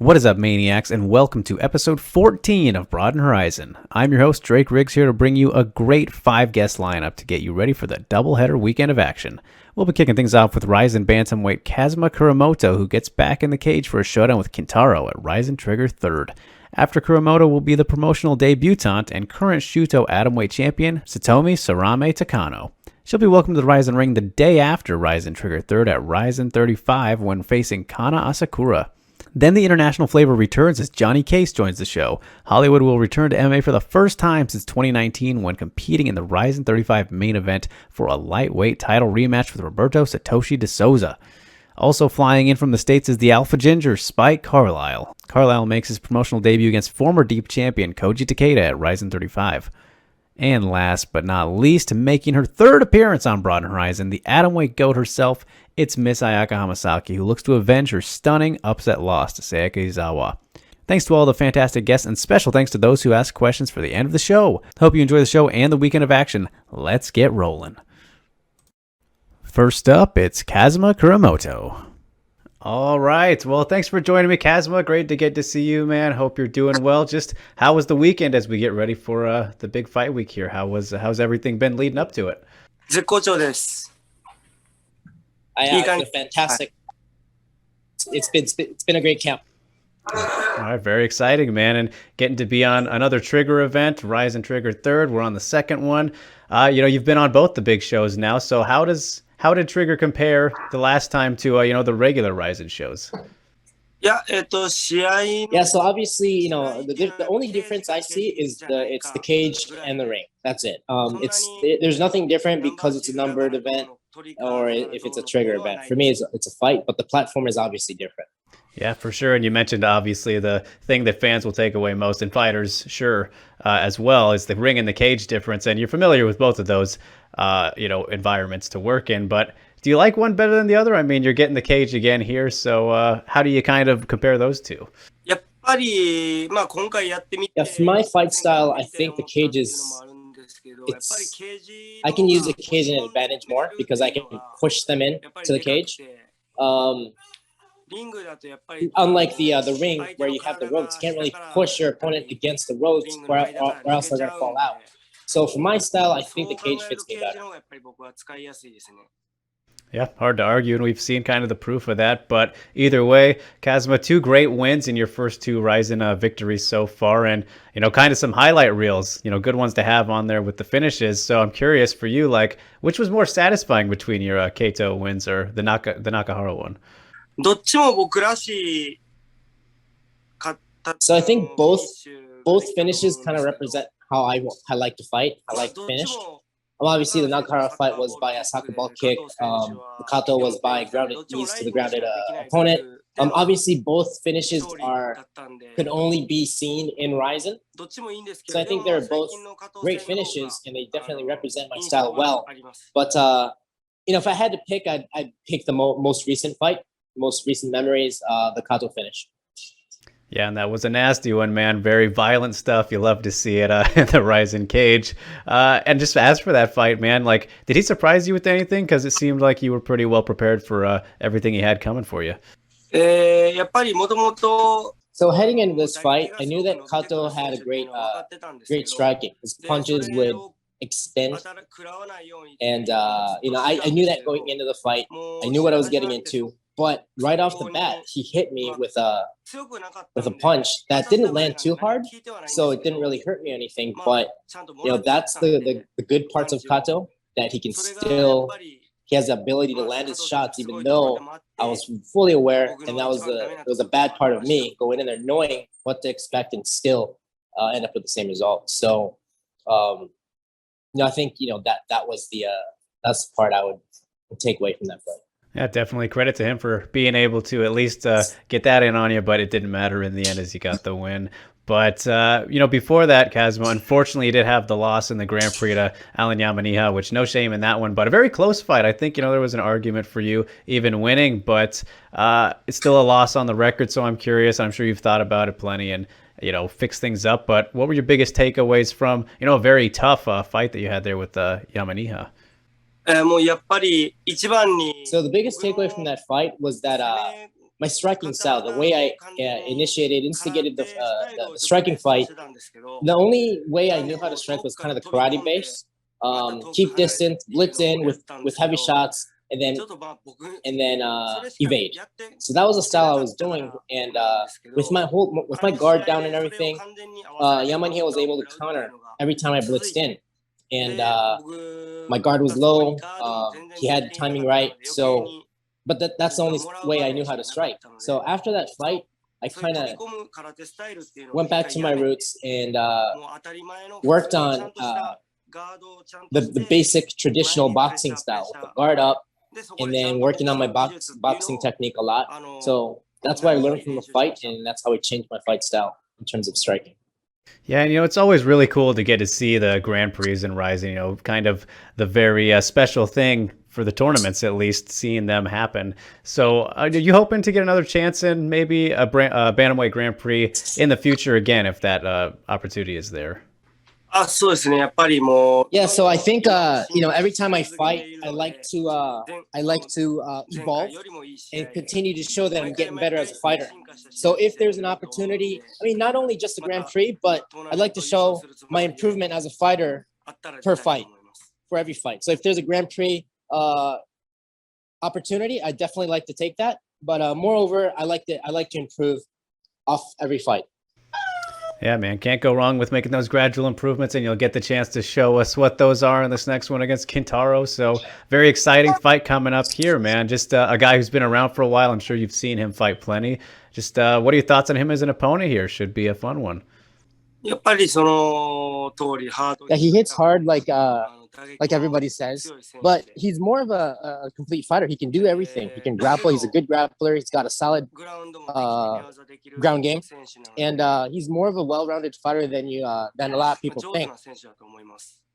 What is up, Maniacs, and welcome to episode 14 of Broadened Horizon. I'm your host, Drake Riggs, here to bring you a great 5-guest lineup to get you ready for the doubleheader weekend of action. We'll be kicking things off with RIZIN bantamweight Kazuma Kuramoto, who gets back in the cage for a showdown with Kintaro at RIZIN Trigger 3rd. After Kuramoto will be the promotional debutante and current Shuto atomweight champion, Satomi Sarami Takano. She'll be welcomed to the RIZIN ring the day after RIZIN Trigger 3rd at RIZIN 35 when facing Kana Asakura. Then the international flavor returns as Johnny Case joins the show. Hollywood will return to MMA for the first time since 2019 when competing in the RIZIN 35 main event for a lightweight title rematch with Roberto Satoshi de Souza. Also flying in from the States is the Alpha Ginger, Spike Carlyle. Carlyle makes his promotional debut against former Deep champion Koji Takeda at RIZIN 35. And last but not least, making her third appearance on Broadened Horizon, the atomweight goat herself, it's Miss Ayaka Hamasaki, who looks to avenge her stunning upset loss to Sayaka Izawa. Thanks to all the fantastic guests, and special thanks to those who asked questions for the end of the show. Hope you enjoy the show and the weekend of action. Let's get rolling. First up, it's Kazuma Kuramoto. All right. Well, thanks for joining me, Kazuma. Great to get to see you, man. Hope you're doing well. Just how was the weekend as we get ready for the big fight week here? How's everything been leading up to it? 絶好調です。It's been fantastic. It's been a great camp. All right, very exciting, man, and getting to be on another Trigger event, RIZIN Trigger 3rd. We're on the second one. You've been on both the big shows now. So how did Trigger compare the last time to the regular RIZIN shows? Yeah, so obviously, the only difference I see is it's the cage and the ring. That's it. There's nothing different because it's a numbered event or if it's a Trigger event. For me, it's a fight, but the platform is obviously different. Yeah, for sure. And you mentioned, obviously, the thing that fans will take away most, and fighters, sure, as well, is the ring and the cage difference. And you're familiar with both of those, environments to work in. But do you like one better than the other? I mean, you're getting the cage again here. So how do you kind of compare those two? やっぱり、今回やってみて Yeah, for my fight style, I think the cage is I can use the cage in an advantage more because I can push them in to the cage. Unlike the ring where you have the ropes, you can't really push your opponent against the ropes or else they're going to fall out. So for my style, I think the cage fits me better. Yeah, hard to argue, and we've seen kind of the proof of that. But either way, Kazuma, 2 great wins in your first 2 RIZIN victories so far, and kind of some highlight reels, good ones to have on there with the finishes. So I'm curious for you, like, which was more satisfying between your Kato wins or the Nakahara one? どっちも僕らしかった。 So I think both finishes kind of represent how I like to fight. I like to finish. Obviously, the Nakahara fight was by a soccer ball kick. The Kato was by grounded knees to the grounded opponent. Obviously, both finishes could only be seen in RIZIN. So I think they're both great finishes, and they definitely represent my style well. But if I had to pick, I'd pick the most recent fight. Most recent memories, the Kato finish. Yeah, and that was a nasty one, man. Very violent stuff. You love to see it in the RIZIN cage. And just as for that fight, man, like, did he surprise you with anything? Because it seemed like you were pretty well prepared for everything he had coming for you. やっぱりもともと So heading into this fight, I knew that Kato had a great striking. His punches would extend, and I knew that going into the fight. I knew what I was getting into. But right off the bat, he hit me with a punch that didn't land too hard, so it didn't really hurt me or anything. But that's the good parts of Kato, that he has the ability to land his shots, even though I was fully aware, and that was a bad part of me going in there knowing what to expect and still end up with the same result. So I think that's the part I would take away from that fight. Yeah, definitely credit to him for being able to at least get that in on you, but it didn't matter in the end as you got the win. But, before that, Kazuma, unfortunately, you did have the loss in the Grand Prix to Alan Yamaniha, which no shame in that one, but a very close fight. I think, there was an argument for you even winning, but it's still a loss on the record, so I'm curious. I'm sure you've thought about it plenty and, fix things up. But what were your biggest takeaways from, a very tough fight that you had there with Yamaniha? もうやっぱり一番に So the biggest takeaway from that fight was that my striking style, the way I instigated the striking fight. The only way I knew how to strike was kind of the karate base. Keep distance, blitz in with heavy shots, and then evade. So that was the style I was doing, and with my guard down and everything, Yamanihi was able to counter every time I blitzed in, and my guard was low. He had the timing right, so. But that's the only way I knew how to strike. So after that fight, I kind of went back to my roots and worked on the basic traditional boxing style, with the guard up, and then working on my boxing technique a lot. So that's what I learned from the fight, and that's how I changed my fight style in terms of striking. Yeah, and it's always really cool to get to see the Grand Prix and RIZIN, kind of the very special thing for the tournaments, at least, seeing them happen. So are you hoping to get another chance in maybe a Bantamweight Grand Prix in the future again, if that opportunity is there? Yeah, so I think every time I fight, I like to evolve and continue to show that I'm getting better as a fighter. So if there's an opportunity, not only just the Grand Prix, but I'd like to show my improvement as a fighter per fight, for every fight. So if there's a Grand Prix opportunity, I definitely like to take that. But moreover, I like to improve off every fight. Yeah, man, can't go wrong with making those gradual improvements, and you'll get the chance to show us what those are in this next one against Kintaro. So very exciting fight coming up here, man. Just a guy who's been around for a while. I'm sure you've seen him fight plenty. Just what are your thoughts on him as an opponent here? Should be a fun one. Yeah, he hits hard like everybody says, but he's more of a complete fighter. He can do everything. He can grapple. He's a good grappler. He's got a solid ground game, and he's more of a well-rounded fighter than a lot of people think.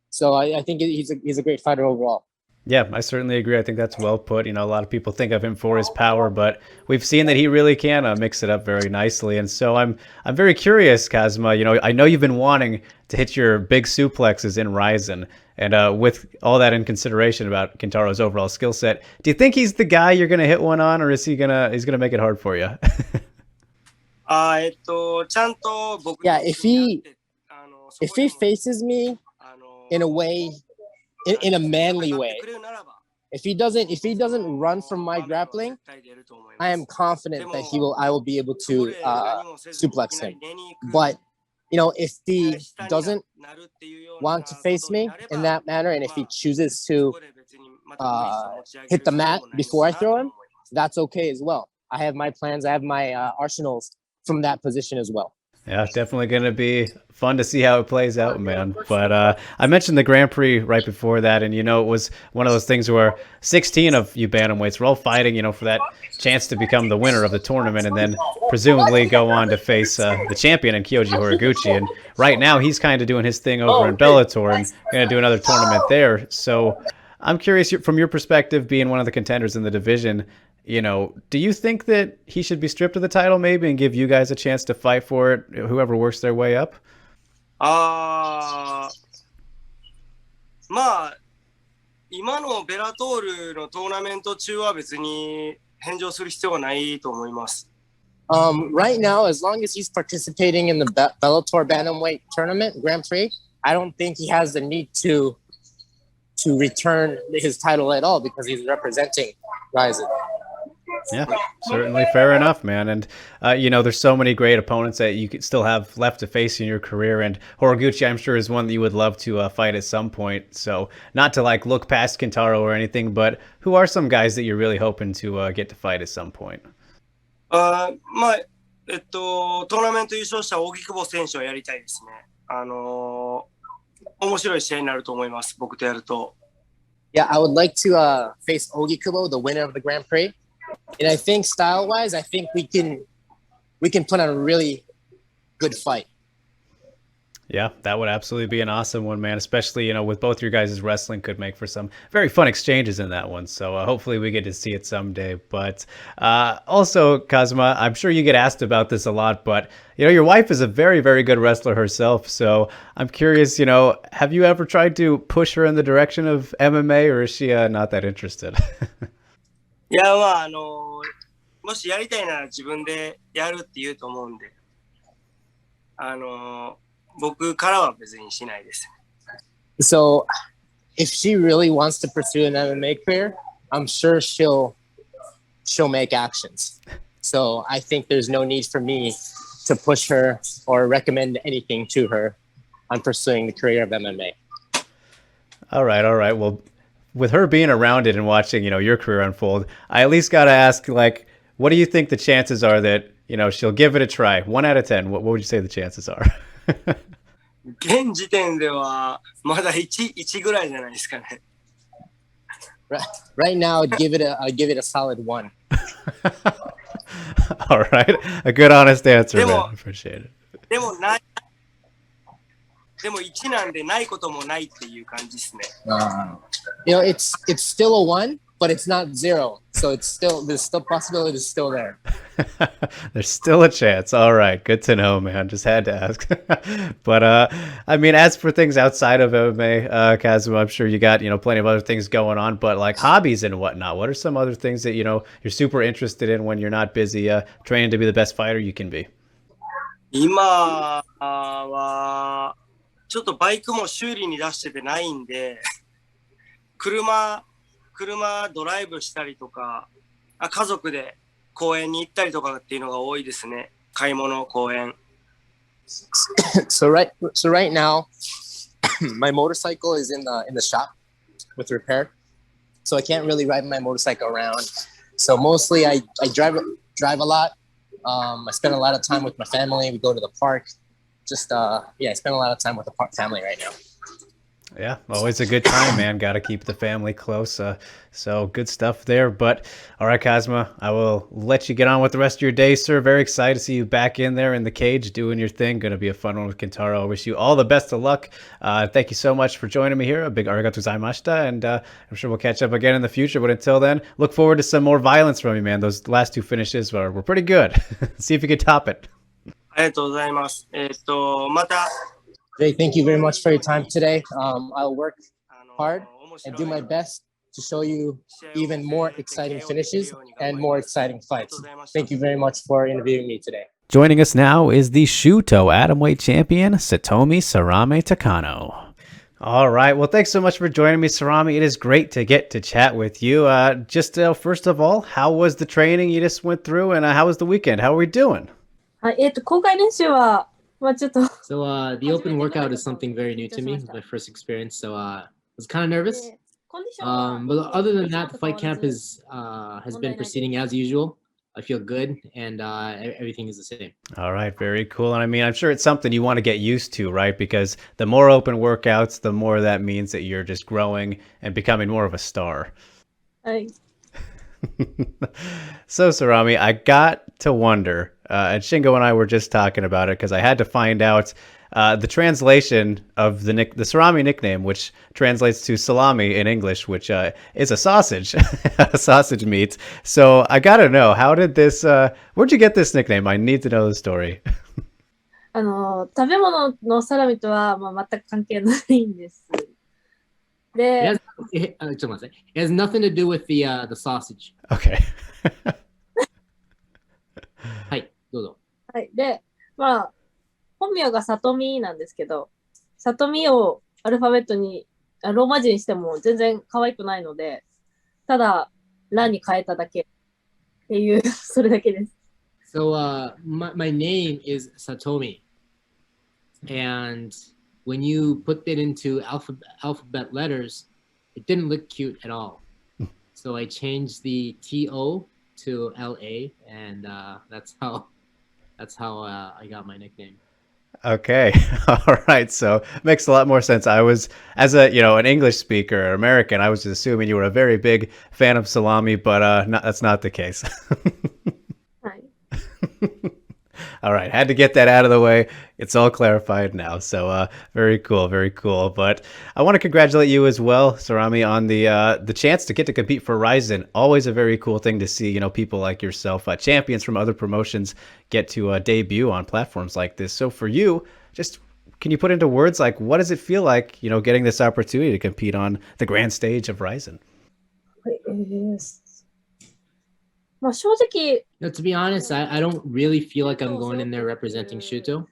So I think he's a great fighter overall. Yeah, I certainly agree. I think that's well put. A lot of people think of him for his power, but we've seen that he really can mix it up very nicely. And so I'm very curious, Kazuma. I know you've been wanting to hit your big suplexes in RIZIN, and with all that in consideration about Kintaro's overall skill set, do you think he's the guy you're going to hit one on, or is he's gonna make it hard for you? Yeah, if he faces me in a way. In a manly way. If he doesn't run from my grappling, I am confident that I will be able to suplex him. But if he doesn't want to face me in that manner, and if he chooses to hit the mat before I throw him, that's okay as well. I have my plans. I have my arsenals from that position as well. Yeah, definitely going to be fun to see how it plays out, man. But I mentioned the Grand Prix right before that, and, it was one of those things where 16 of you bantamweights were all fighting, for that chance to become the winner of the tournament and then presumably go on to face the champion in Kyoji Horiguchi. And right now he's kind of doing his thing over in Bellator and going to do another tournament there. So I'm curious, from your perspective, being one of the contenders in the division, do you think that he should be stripped of the title maybe and give you guys a chance to fight for it, whoever works their way up? 今のベラトールのトーナメント中は別に返上する必要はないと思います。Right now, as long as he's participating in the Bellator Bantamweight Tournament Grand Prix, I don't think he has the need to return his title at all because he's representing RIZIN. Yeah, certainly fair enough, man. And, there's so many great opponents that you could still have left to face in your career. And Horiguchi, I'm sure, is one that you would love to fight at some point. So not to look past Kintaro or anything, but who are some guys that you're really hoping to get to fight at some point? トーナメント優勝した荻久保選手はやりたいですね。面白い試合になると思います。僕とやると。Yeah, I would like to face Ogi Kubo, the winner of the Grand Prix. And I think style-wise, I think we can put on a really good fight. Yeah, that would absolutely be an awesome one, man. Especially, with both your guys' wrestling could make for some very fun exchanges in that one. So hopefully we get to see it someday. But also, Kazuma, I'm sure you get asked about this a lot, but, your wife is a very, very good wrestler herself. So I'm curious, have you ever tried to push her in the direction of MMA, or is she not that interested? いや、もしやりたいなら自分でやるって言うと思うんで、僕からは別にしないです。So, if she really wants to pursue an MMA career, I'm sure she'll make actions. So I think there's no need for me to push her or recommend anything to her on pursuing the career of MMA. All right. Well, with her being around it and watching, your career unfold, I at least got to ask, like, what do you think the chances are that, she'll give it a try? 1 out of 10. What would you say the chances are? 現時点ではまだ 1ぐらいじゃないですかね。Right now, I'd give it a solid 1. All right, a good honest answer, man. Appreciate it. でも1なんでないこともないっていう感じですね。It's still a 1, but it's not 0. So there's still possibility is still there. There's still a chance. All right, good to know, man. Just had to ask. But I mean, as for things outside of MMA, Kazuma, I'm sure you got plenty of other things going on. But like hobbies and whatnot, what are some other things that you're super interested in when you're not busy training to be the best fighter you can be? 今はちょっとバイクも修理に出しててないんで、車ドライブしたりとか、家族で公園に行ったりとかっていうのが多いですね。買い物、公園。So right now, my motorcycle is in the shop with repair. So I can't really ride my motorcycle around. So mostly I drive a lot. I spend a lot of time with my family. We go to the park. Just I spend a lot of time with the family right now. Yeah, always a good time, man. Got to keep the family close. So good stuff there. But all right, Kazuma, I will let you get on with the rest of your day, sir. Very excited to see you back in there in the cage doing your thing. Going to be a fun one with Kentaro. I wish you all the best of luck. Thank you so much for joining me here. A big arigato gozaimashita, and I'm sure we'll catch up again in the future. But until then, look forward to some more violence from you, man. Those last 2 finishes were pretty good. See if you can top it. ありがとうございます。また。Jay, thank you very much for your time today. I'll work hard and do my best to show you even more exciting finishes and more exciting fights. Thank you very much for interviewing me today. Joining us now is the Shuto Atomweight champion, Satomi Sarami Takano. All right. Well, thanks so much for joining me, Sarami. It is great to get to chat with you. First of all, how was the training you just went through, and how was the weekend? How are we doing? 公開練習は So the open workout is something very new to me. It was my first experience, so I was kind of nervous. But other than that, the fight camp has been proceeding as usual. I feel good, and everything is the same. All right, very cool. And I mean, I'm sure it's something you want to get used to, right? Because the more open workouts, the more that means that you're just growing and becoming more of a star. So, Sarami, I got to wonder, and Shingo and I were just talking about it because I had to find out the translation of the Sarami nickname, which translates to salami in English, which is a sausage, a sausage meat. So I got to know, how did this, where'd you get this nickname? I need to know the story. 食べ物のサラミとは全く関係ないんです。It has nothing to do with the sausage. Okay. はい、どうぞ。はい。で、本名がさとみなんですけど、さとみをアルファベットに、ローマ字にしても全然可愛くないので、ただ、ラに変えただけっていう、それだけです。So, my name is Satomi. And when you put it into alphabet letters, it didn't look cute at all. So I changed the TO to LA, and that's how I got my nickname. Okay. All right. So makes a lot more sense. I was, as a, an English speaker, American, I was assuming you were a very big fan of salami, but that's not the case. All right. Had to get that out of the way. It's all clarified now. So very cool. Very cool. But I want to congratulate you as well, Sarami, on the chance to get to compete for RIZIN. Always a very cool thing to see, people like yourself, champions from other promotions get to debut on platforms like this. So for you, just can you put into words, like, what does it feel like, getting this opportunity to compete on the grand stage of RIZIN? まあ正直、Now, to be honest, I don't really feel like I'm going in there representing Shuto,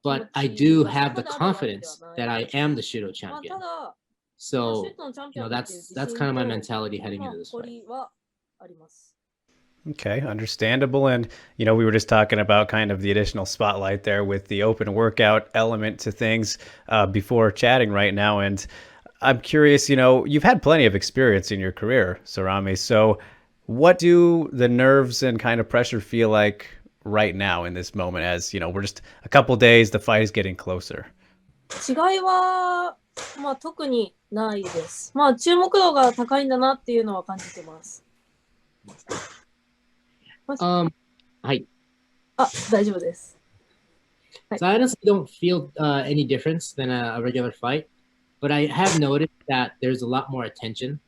but I do have the confidence that I am the Shuto まあ champion. ただ、So, シュートのチャンピ you オ know, ンだっていう自 that's 信 kind of my と、 mentality heading まあ into this 誇 fight. りはあります。Okay, understandable. And, we were just talking about kind of the additional spotlight there with the open workout element to things before chatting right now. And I'm curious, you've had plenty of experience in your career, Sarami. So what do the nerves and kind of pressure feel like right now in this moment as, we're just a couple days, the fight is getting closer? 違いは、まあ特にないです。まあ注目度が高いんだなっていうのは感じてます。はい。あ、大丈夫です。So I honestly don't feel any difference than a regular fight, but I have noticed that there's a lot more attention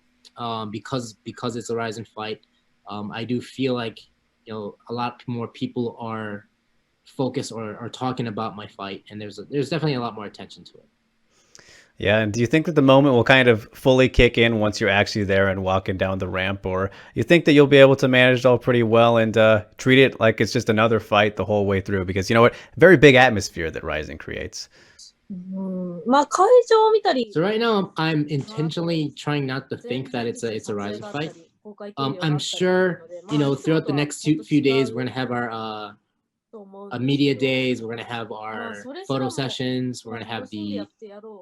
because it's a Ryzen fight. I do feel like a lot more people are focused or are talking about my fight, and there's definitely a lot more attention to it. Yeah, and do you think that the moment will kind of fully kick in once you're actually there and walking down the ramp, or you think that you'll be able to manage it all pretty well and treat it like it's just another fight the whole way through? Because you know what, very big atmosphere that Rising creates. まあ会場を見たり、 So right now I'm intentionally trying not to think that it's a Ryzen fight. I'm sure throughout the next few days we're gonna have our media days, we're gonna have our photo sessions, we're gonna have the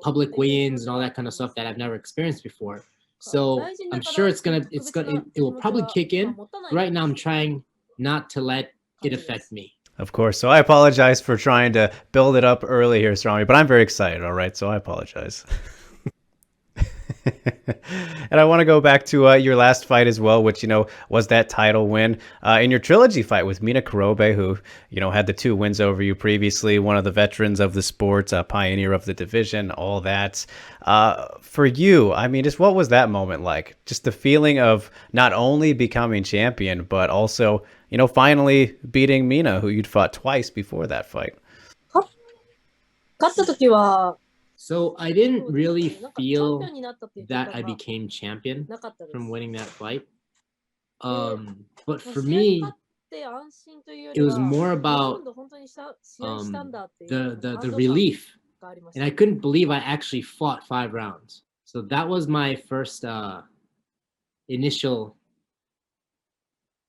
public weigh-ins and all that kind of stuff that I've never experienced before. So I'm sure it will probably kick in. Right now I'm trying not to let it affect me. Of course. So I apologize for trying to build it up early here, Sarami, but I'm very excited, all right? So I apologize. And I want to go back to your last fight as well, which, was that title win in your trilogy fight with Mina Kurobe, who, had the 2 wins over you previously, one of the veterans of the sport, a pioneer of the division, all that. For you, I mean, just what was that moment like? Just the feeling of not only becoming champion, but also, finally beating Mina, who you'd fought twice before that fight. 勝った時は、 So I didn't really feel that I became champion from winning that fight. But for me, it was more about the relief. And I couldn't believe I actually fought 5 rounds. So that was my first initial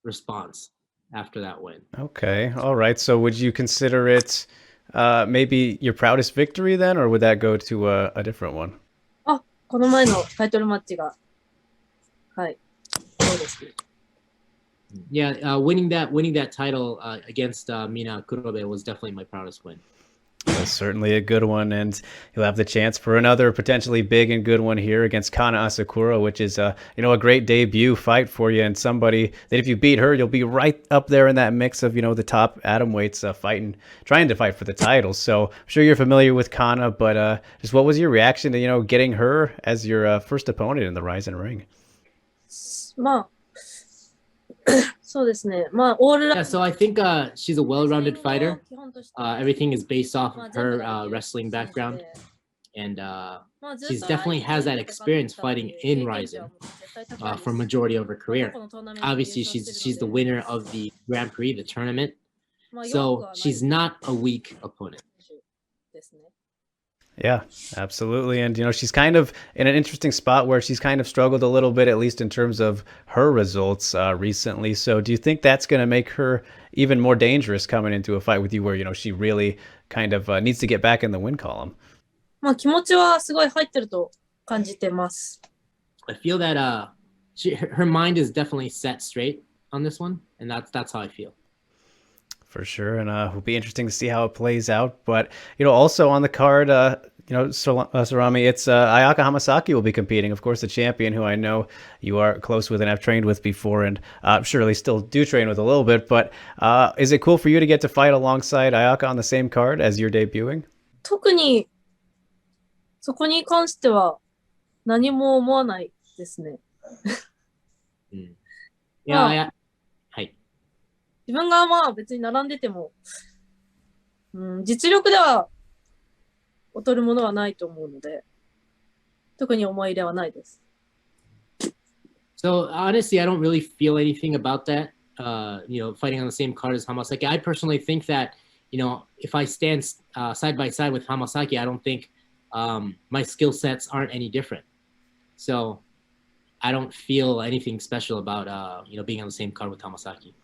response after that win. Okay. All right. So would you consider it maybe your proudest victory then, or would that go to a different one? あ、この前のタイトルマッチが、はい、そうですね。Yeah, winning that title against Mina Kurobe was definitely my proudest win. Well, certainly a good one, and you'll have the chance for another potentially big and good one here against Kana Asakura, which is a great debut fight for you, and somebody that if you beat her, you'll be right up there in that mix of the top atom weights trying to fight for the title. So I'm sure you're familiar with Kana, but just what was your reaction to getting her as your first opponent in the Ryzen ring? まあそうですね。まあ、オールラウン Yeah, so I think she's a well-rounded fighter. Everything is based off of her wrestling background. And she definitely has that experience fighting in Ryzen for majority of her career. Obviously, she's the winner of the Grand Prix, the tournament. So she's not a weak opponent. ですね。 Yeah, absolutely. And, she's kind of in an interesting spot where she's kind of struggled a little bit, at least in terms of her results recently. So do you think that's going to make her even more dangerous coming into a fight with you where, she really kind of needs to get back in the win column? まあ気持ちはすごい入ってると感じてます。 I feel that her mind is definitely set straight on this one. And that's how I feel. For sure, and it'll be interesting to see how it plays out. But also on the card, Sarami, it's Ayaka Hamasaki will be competing. Of course, the champion, who I know you are close with and have trained with before, and surely still do train with a little bit. But is it cool for you to get to fight alongside Ayaka on the same card as you're debuting? 特にそこに関しては何も思わないですね。Yeah, 自分がまあ別に並んでても、実力では劣るものはないと思うので、特に思い入れはないです。So honestly, I don't really feel anything about that. Fighting on the same card as Hamasaki. I personally think that, if I stand side by side with Hamasaki, I don't think my skill sets aren't any different. So I don't feel anything special about being on the same card with Hamasaki.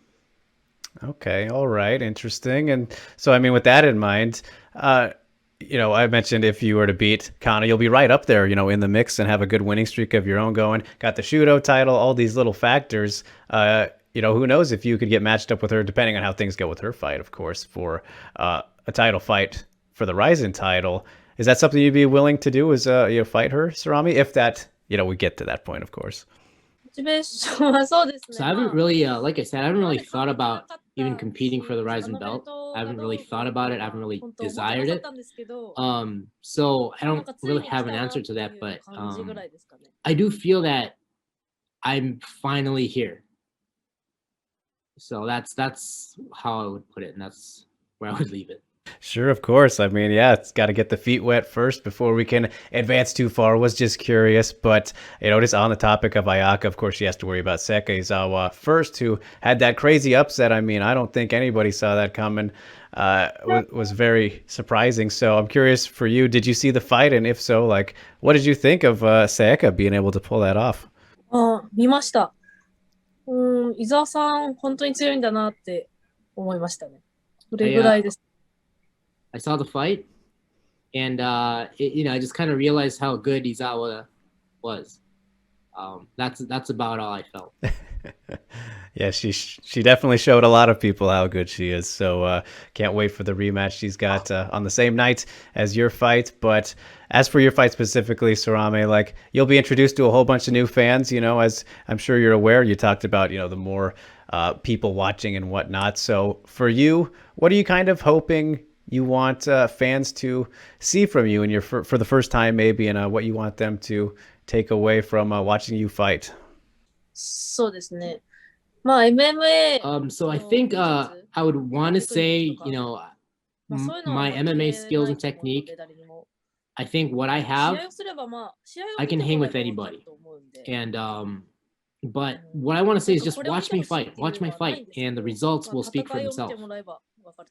Okay, all right, interesting. And so, I mean, with that in mind, I mentioned if you were to beat Kana, you'll be right up there, in the mix and have a good winning streak of your own going. Got the Shudo title, all these little factors. Who knows if you could get matched up with her, depending on how things go with her fight, of course, for a title fight for the RIZIN title. Is that something you'd be willing to do? Is fight her, Sarami? If that, we get to that point, of course. So I haven't really, like I said, I haven't really thought about even competing for the RIZIN belt. I haven't really thought about it. I haven't really desired it. So I don't really have an answer to that, but I do feel that I'm finally here. So that's how I would put it, and that's where I would leave it. Sure, of course. I mean, yeah, it's got to get the feet wet first before we can advance too far. Was just curious, but just on the topic of Ayaka, of course, she has to worry about Sekizawa first, who had that crazy upset. I mean, I don't think anybody saw that coming. Was very surprising. So I'm curious for you, did you see the fight? And if so, like, what did you think of Sayaka being able to pull that off? 見ました。伊沢さん、本当に強いんだなって思いましたね。それぐらいです。I saw the fight, and I just kind of realized how good Izawa was. That's about all I felt. Yeah, she definitely showed a lot of people how good she is. So can't wait for the rematch she's got on the same night as your fight. But as for your fight specifically, Sarami, like, you'll be introduced to a whole bunch of new fans. As I'm sure you're aware, you talked about the more people watching and whatnot. So for you, what are you kind of hoping you want fans to see from you and for the first time maybe, and what you want them to take away from watching you fight? そうですね。まあ MMA. So I think I would want to say, my MMA skills and technique. I think what I have, I can hang with anybody. And but what I want to say is just watch me fight, and the results will speak for themselves.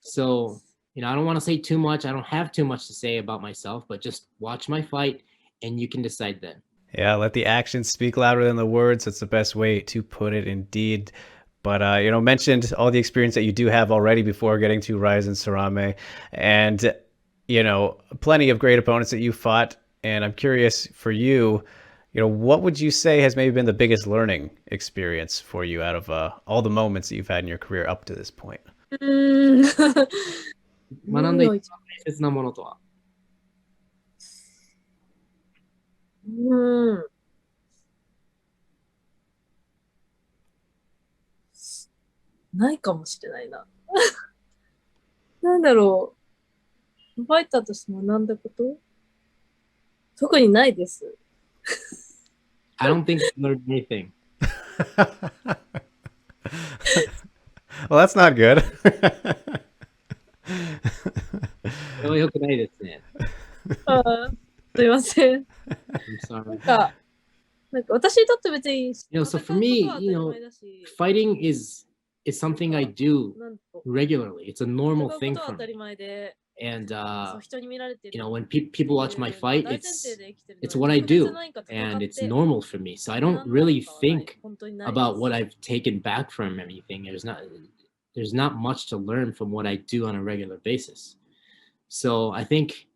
So, I don't want to say too much. I don't have too much to say about myself, but just watch my fight and you can decide then. Yeah, let the actions speak louder than the words. That's the best way to put it, indeed. But, mentioned all the experience that you do have already before getting to RIZIN, Sarami, and, plenty of great opponents that you fought. And I'm curious for you, what would you say has maybe been the biggest learning experience for you out of all the moments that you've had in your career up to this point? 学んだ一番大切なものとは？ないかもしれないな。なんだろう。ファイターとして学んだこと？特にないです。I don't think I learned anything. Well, that's not good. それは良くないですね。すいません。I'm sorry. なんか私にとって別に。So for me, fighting is something I do regularly. It's a normal thing for me. And when people watch my fight, it's what I do, and it's normal for me. So I don't really think about what I've taken back from anything. There's not much to learn from what I do on a regular basis. So I think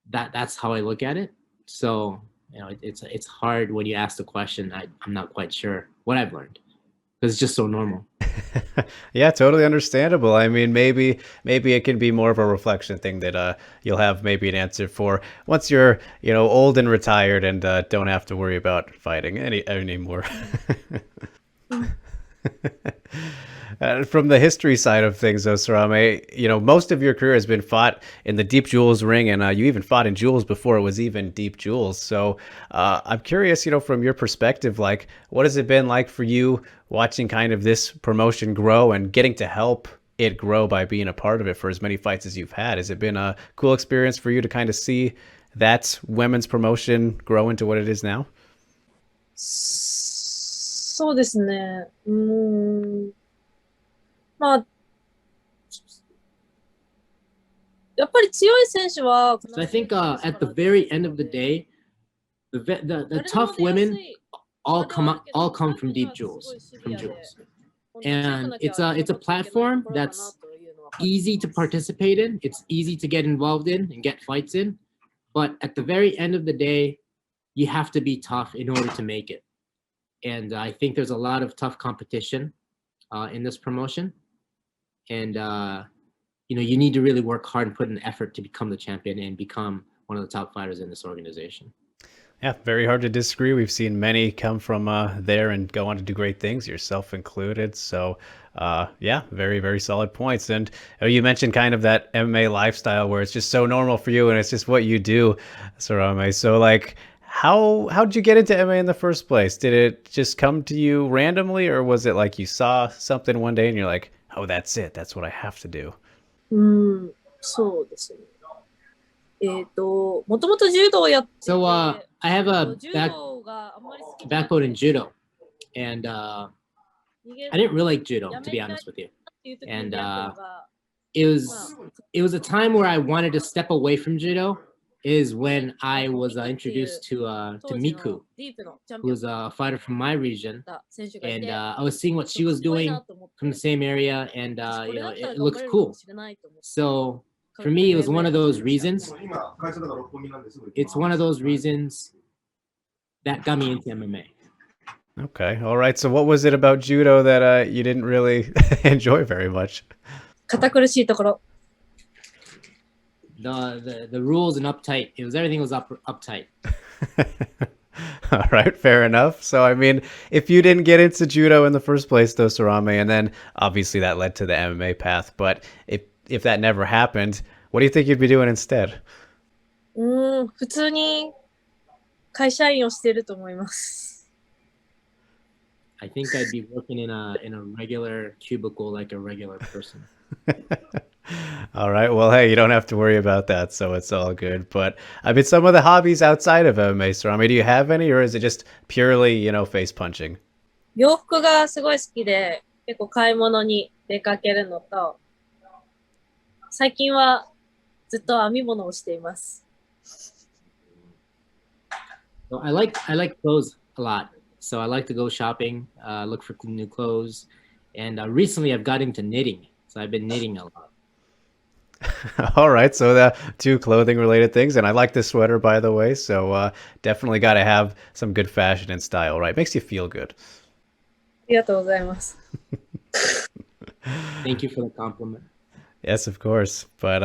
that's how I look at it. So it's hard when you ask the question. I'm not quite sure what I've learned because it's just so normal. Yeah, totally understandable. I mean, maybe it can be more of a reflection thing that you'll have maybe an answer for once you're old and retired and don't have to worry about fighting anymore. From the history side of things, though, Sarami, most of your career has been fought in the Deep Jewels ring, and you even fought in Jewels before it was even Deep Jewels. So I'm curious, from your perspective, like, what has it been like for you watching kind of this promotion grow and getting to help it grow by being a part of it for as many fights as you've had? Has it been a cool experience for you to kind of see that women's promotion grow into what it is now? そうですね。まあ、やっぱり強い選手は、 So I think at the very end of the day, the tough women all come from deep jewels, and it's a platform that's easy to participate in. It's easy to get involved in and get fights in, but at the very end of the day, you have to be tough in order to make it. And I think there's a lot of tough competition in this promotion, and you need to really work hard and put an effort to become the champion and become one of the top fighters in this organization. Yeah, very hard to disagree. We've seen many come from there and go on to do great things, yourself included. So, yeah, very, very solid points. And you mentioned kind of that MMA lifestyle where it's just so normal for you and it's just what you do, Sarami. So, like, how'd you get into MMA in the first place? Did it just come to you randomly, or was it like you saw something one day and you're like, oh, that's it. That's what I have to do? そうですね。もともと柔道をやってて、 So I have a 柔道があんまり好きじゃなくて、 background in judo, and I didn't really like judo, to be honest with you. っていう時に And 出会ったのが、 it was a time where I wanted to step away from judo. Is when I was introduced to 当時の Miku, ディープのチャン who ピオン was a fighter from my region, だった選手がい and て、 I was seeing what she was すごい doing なと思って、 from the same area, and これだったら it 頑張 looks れるかも cool. しれないと思って。 So for me, it was one of those reasons. It's one of those reasons that got me into MMA. Okay. All right. So what was it about judo that you didn't really enjoy very much? 堅苦しいところ。 The rules and uptight. Everything was uptight. All right, fair enough. So, I mean, if you didn't get into judo in the first place, though, Sarami, and then obviously that led to the MMA path, but if that never happened, what do you think you'd be doing instead? 普通に会社員をしてると思います。 I think I'd be working in a regular cubicle like a regular person. All right. Well, hey, you don't have to worry about that, so it's all good. But I mean, some of the hobbies outside of MMA, Sarami, do you have any, or is it just purely, face punching? 洋服がすごい好きで、結構買い物に出かけるのと、最近はずっと編み物をしています。 So I like clothes a lot. So I like to go shopping, look for new clothes, and recently I've got into knitting. So I've been knitting a lot. All right, so the two clothing related things, and I like this sweater, by the way, so definitely got to have some good fashion and style, right? Makes you feel good. ありがとうございます。 Thank you for the compliment. Yes, of course. But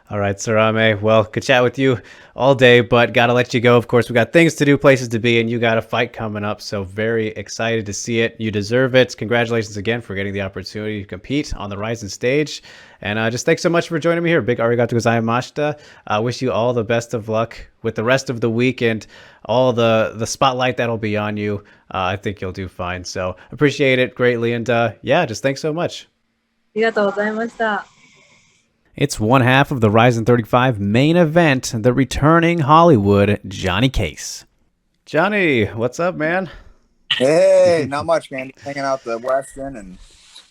all right, Sarami. Well, could chat with you all day, but gotta let you go. Of course, we got things to do, places to be, and you got a fight coming up. So very excited to see it. You deserve it. Congratulations again for getting the opportunity to compete on the RIZIN stage. And just thanks so much for joining me here. Big arigato gozaimashita. I wish you all the best of luck with the rest of the week and all the spotlight that'll be on you. I think you'll do fine. So appreciate it greatly. And yeah, just thanks so much. ありがとうございました。 It's one half of the RIZIN 35 main event, the returning Hollywood Johnny Case. Johnny, what's up, man? Hey, not much, man. Hanging out the Westin and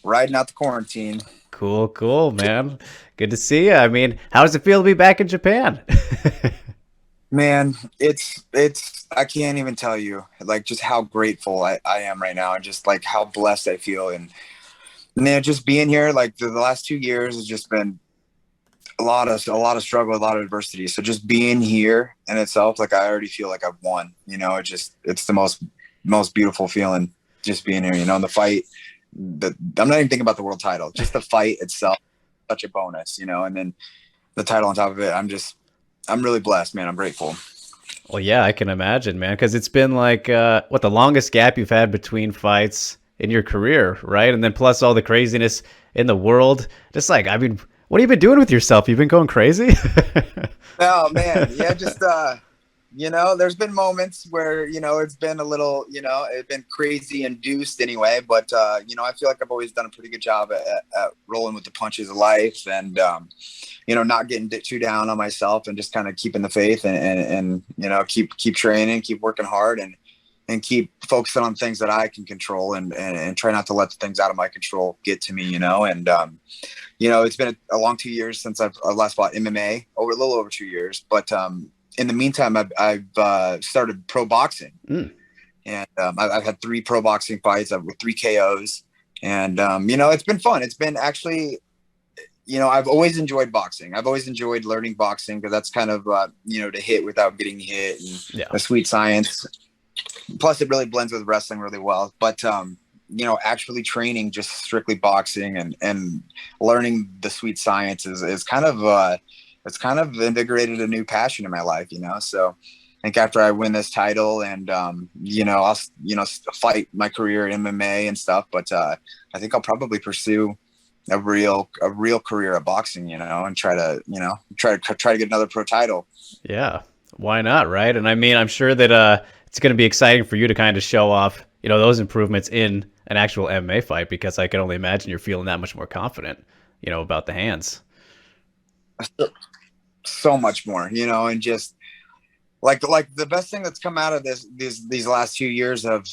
riding out the quarantine. Cool, man. Good to see you. I mean, how does it feel to be back in Japan? Man, it's I can't even tell you like just how grateful I am right now and just like how blessed I feel. And man, just being here, like the last 2 years has just been a lot of struggle, a lot of adversity. So just being here in itself, like I already feel like I've won, it's the most beautiful feeling just being here, and the fight, I'm not even thinking about the world title, just the fight itself, such a bonus, and then the title on top of it. I'm really blessed, man. I'm grateful. Well, yeah, I can imagine, man, because it's been like, the longest gap you've had between fights in your career, right? And then plus all the craziness in the world. Just like, I mean, what have you been doing with yourself? You've been going crazy? Oh, man. Yeah, just, there's been moments where, it's been a little, it's been crazy induced anyway. But, I feel like I've always done a pretty good job at rolling with the punches of life and, not getting too down on myself and just kind of keeping the faith and keep training, keep working hard. And, keep focusing on things that I can control, and try not to let the things out of my control get to me, you know. And it's been a long 2 years since I've last fought MMA, over a little over 2 years. But in the meantime, I've started pro boxing, and I've had 3 pro boxing fights with 3 KOs, and it's been fun. It's been actually, I've always enjoyed boxing. I've always enjoyed learning boxing, because that's kind of to hit without getting hit, and the sweet science. Plus, it really blends with wrestling really well. But actually training just strictly boxing and learning the sweet science is kind of it's kind of invigorated a new passion in my life, So I think after I win this title, and I'll fight my career in MMA and stuff, but I think I'll probably pursue a real career at boxing, and try to get another pro title. Yeah, why not, right? And I mean, I'm sure that it's going to be exciting for you to kind of show off, those improvements in an actual MMA fight, because I can only imagine you're feeling that much more confident, about the hands. So much more, and just like the best thing that's come out of these last 2 years of,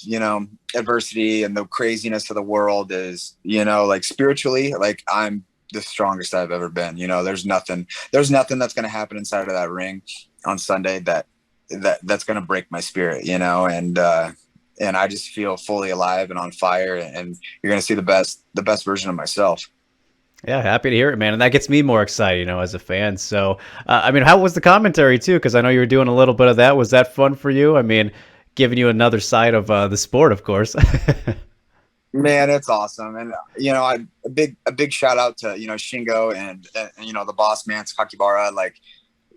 adversity and the craziness of the world is, like spiritually, like I'm the strongest I've ever been. There's nothing that's going to happen inside of that ring on Sunday that's going to break my spirit, and I just feel fully alive and on fire, and you're going to see the best version of myself. Yeah, happy to hear it, man. And that gets me more excited, as a fan. So, I mean, how was the commentary too? Because I know you were doing a little bit of that. Was that fun for you? I mean, giving you another side of the sport, of course. Man, it's awesome. And, a big shout out to, Shingo and the boss man, Sakakibara. Like,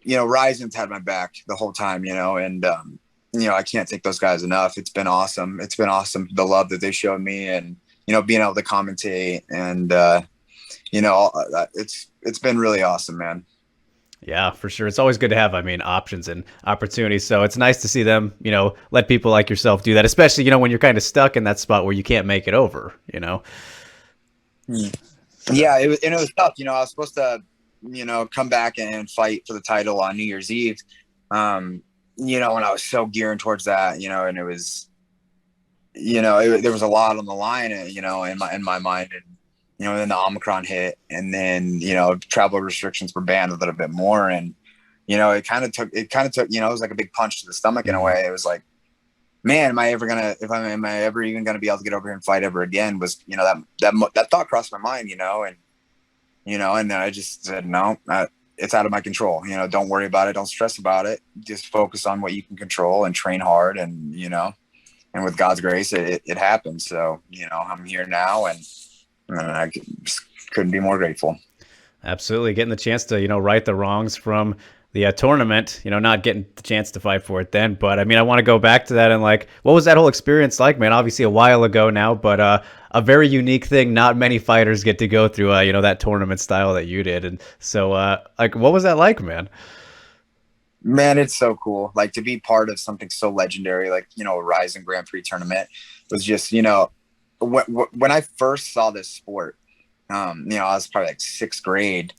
RIZIN's had my back the whole time, and, I can't thank those guys enough. It's been awesome. It's been awesome, the love that they showed me, and, being able to commentate, and, it's been really awesome, man. Yeah, for sure. It's always good to have, options and opportunities. So it's nice to see them, let people like yourself do that, especially, when you're kind of stuck in that spot where you can't make it over, Yeah, it was tough. I was supposed to, come back and fight for the title on New Year's Eve. And I was so gearing towards that, and it was, there was a lot on the line, in my mind. And, then the Omicron hit, and then, travel restrictions were banned a little bit more. And, it kind of took, it was like a big punch to the stomach in a way. It was like, man, am I ever even going to be able to get over here and fight ever again? Was, that thought crossed my mind, and then I just said, no, it's out of my control. Don't worry about it. Don't stress about it. Just focus on what you can control and train hard. And, and with God's grace, it happened. So, I'm here now, and I just couldn't be more grateful. Absolutely. Getting the chance to, right the wrongs from the tournament, not getting the chance to fight for it then. But I mean, I want to go back to that and like, what was that whole experience like, man? Obviously a while ago now, but a very unique thing. Not many fighters get to go through, that tournament style that you did. And so like, what was that like, man? Man, it's so cool. Like to be part of something so legendary, like, a RIZIN Grand Prix tournament was just, when I first saw this sport, I was probably like 6th grade,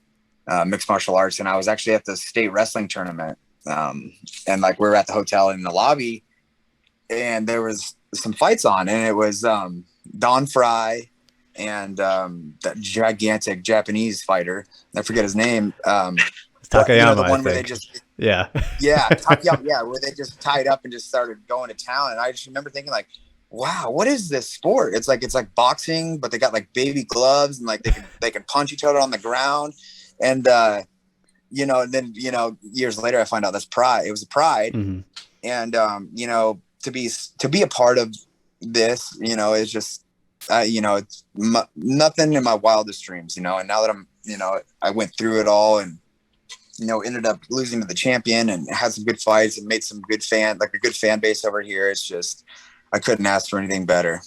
mixed martial arts. And I was actually at the state wrestling tournament. And like, we were at the hotel in the lobby, and there was some fights on, and it was, Don Fry and, that gigantic Japanese fighter. I forget his name. Takayama, the one I where think. they just, yeah, Takayama, where they just tied up and just started going to town. And I just remember thinking like, wow, what is this sport? It's like boxing, but they got like baby gloves, and like they can punch each other on the ground. And and then years later I find out that's Pride. It was a Pride. Mm-hmm. And to be a part of this, is just it's nothing in my wildest dreams, and now that I'm I went through it all, and ended up losing to the champion, and had some good fights, and made some good a good fan base over here. It's just, I couldn't ask for anything better.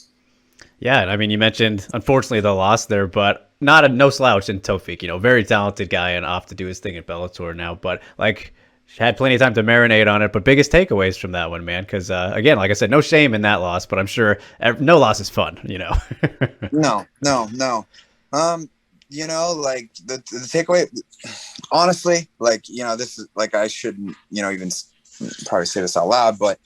Yeah, and I mean, you mentioned, unfortunately, the loss there, but no slouch in Tofik. Very talented guy, and off to do his thing at Bellator now. But like, had plenty of time to marinate on it. But biggest takeaways from that one, man, because again, like I said, no shame in that loss, but I'm sure no loss is fun. No. Like the takeaway, honestly, like, this is like, I shouldn't, even probably say this out loud, but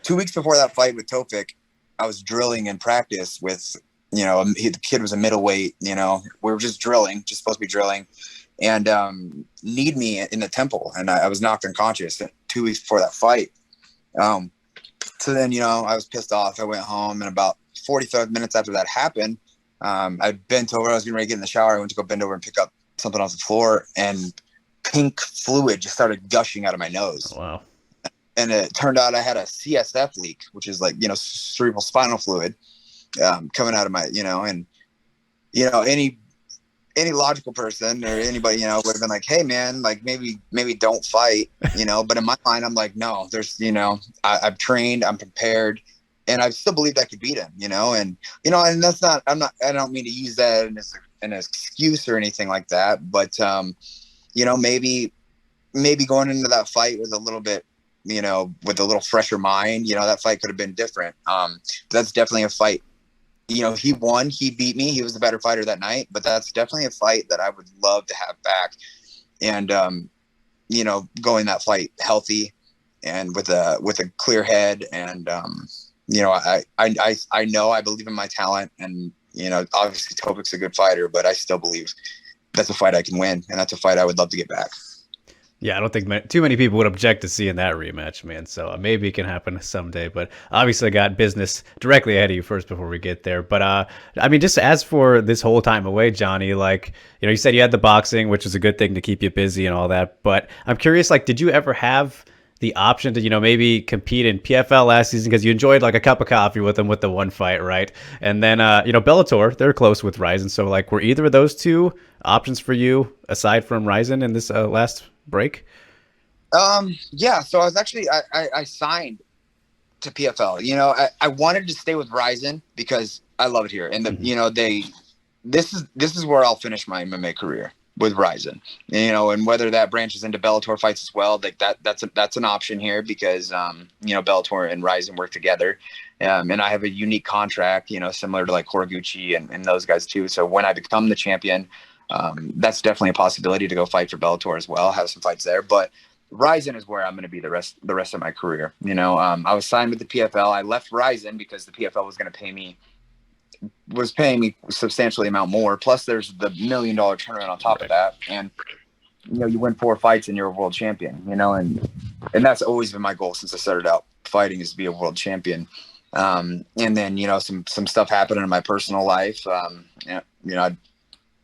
2 weeks before that fight with Tofik, I was drilling in practice with, the kid was a middleweight, we were just drilling, just supposed to be drilling, and kneed me in the temple, and I was knocked unconscious 2 weeks before that fight. So then, I was pissed off. I went home, and about 45 minutes after that happened, I bent over. I was getting ready to get in the shower. I went to go bend over and pick up something off the floor, and pink fluid just started gushing out of my nose. Oh, wow. And it turned out I had a CSF leak, which is like, cerebral spinal fluid, coming out of my, and, any logical person or anybody, would have been like, hey man, like maybe don't fight, but in my mind, I'm like, no, there's, I've trained, I'm prepared, and I still believed I could beat him, and, and that's not, I don't mean to use that as an excuse or anything like that, but, maybe going into that fight with a little bit, with a little fresher mind, that fight could have been different. That's definitely a fight. He won, he beat me. He was the better fighter that night, but that's definitely a fight that I would love to have back. And, going that fight healthy and with a clear head. And, I believe in my talent, and, obviously Tofik's a good fighter, but I still believe that's a fight I can win. And that's a fight I would love to get back. Yeah, I don't think too many people would object to seeing that rematch, man. So maybe it can happen someday. But obviously, I got business directly ahead of you first before we get there. But I mean, just as for this whole time away, Johnny, like, you said you had the boxing, which is a good thing to keep you busy and all that. But I'm curious, like, did you ever have the option to, maybe compete in PFL last season because you enjoyed like a cup of coffee with them with the one fight, right? And then, Bellator, they're close with RIZIN. So, like, were either of those two options for you aside from RIZIN in this last break? Yeah, so I was actually I signed to PFL. I wanted to stay with RIZIN because I love it here, and this is where I'll finish my MMA career, with RIZIN. And whether that branches into Bellator fights as well, like that's an option here because Bellator and RIZIN work together, and I have a unique contract, similar to like Horiguchi and those guys too. So when I become the champion, that's definitely a possibility to go fight for Bellator as well. Have some fights there, but RIZIN is where I'm going to be the rest of my career. I was signed with the PFL. I left RIZIN because the PFL was going to paying me substantially amount more. Plus, there's the $1 million tournament on top of that, and you win 4 fights and you're a world champion. And that's always been my goal since I started out fighting, is to be a world champion. And then some stuff happened in my personal life.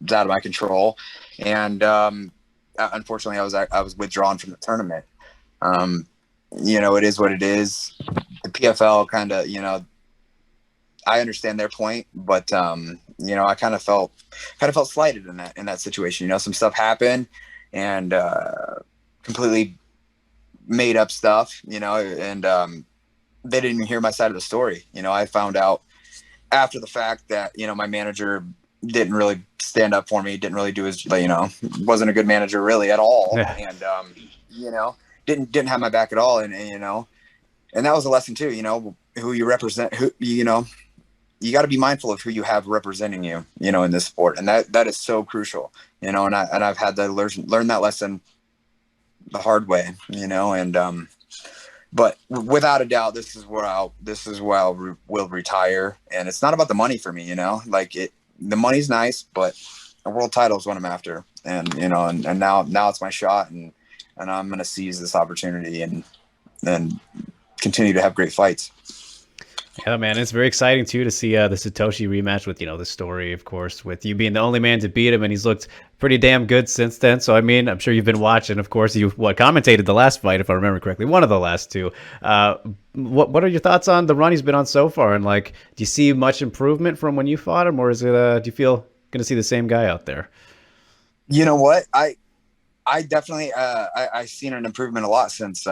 It's out of my control, and unfortunately I was withdrawn from the tournament. It is what it is. The PFL kind of, I understand their point, but I kind of felt slighted in that situation. Some stuff happened, and completely made up stuff, and they didn't even hear my side of the story. I found out after the fact that my manager didn't really stand up for me, didn't really do his, wasn't a good manager really at all. Yeah. And, didn't have my back at all. And that was a lesson too, who you represent, you got to be mindful of who you have representing you, in this sport. And that is so crucial, and I've had to learn that lesson the hard way, and, but without a doubt, this is where I will retire. And it's not about the money for me, the money's nice, but a world title is what I'm after. And, and now it's my shot, and I'm going to seize this opportunity and continue to have great fights. Yeah, man, it's very exciting too to see the Satoshi rematch with, the story, of course, with you being the only man to beat him, and he's looked pretty damn good since then. So, I mean, I'm sure you've been watching. Of course, you commentated the last fight, if I remember correctly, one of the last two. What are your thoughts on the run he's been on so far? And like, do you see much improvement from when you fought him, or is it do you feel going to see the same guy out there? You know what, I definitely I've seen an improvement a lot since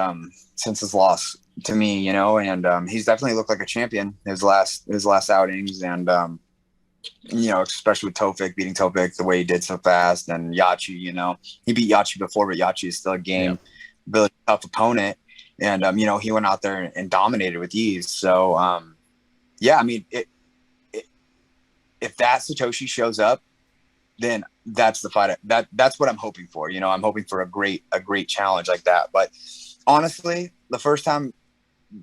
his loss to me, and he's definitely looked like a champion his last outings, and especially with Tofik, beating Tofik the way he did so fast, and Yachi, he beat Yachi before, but Yachi is still a game, really tough opponent, and he went out there and dominated with ease. So I mean, if that Satoshi shows up, then that's the fight that's what I'm hoping for. You know, I'm hoping for a great challenge like that. But honestly, the first time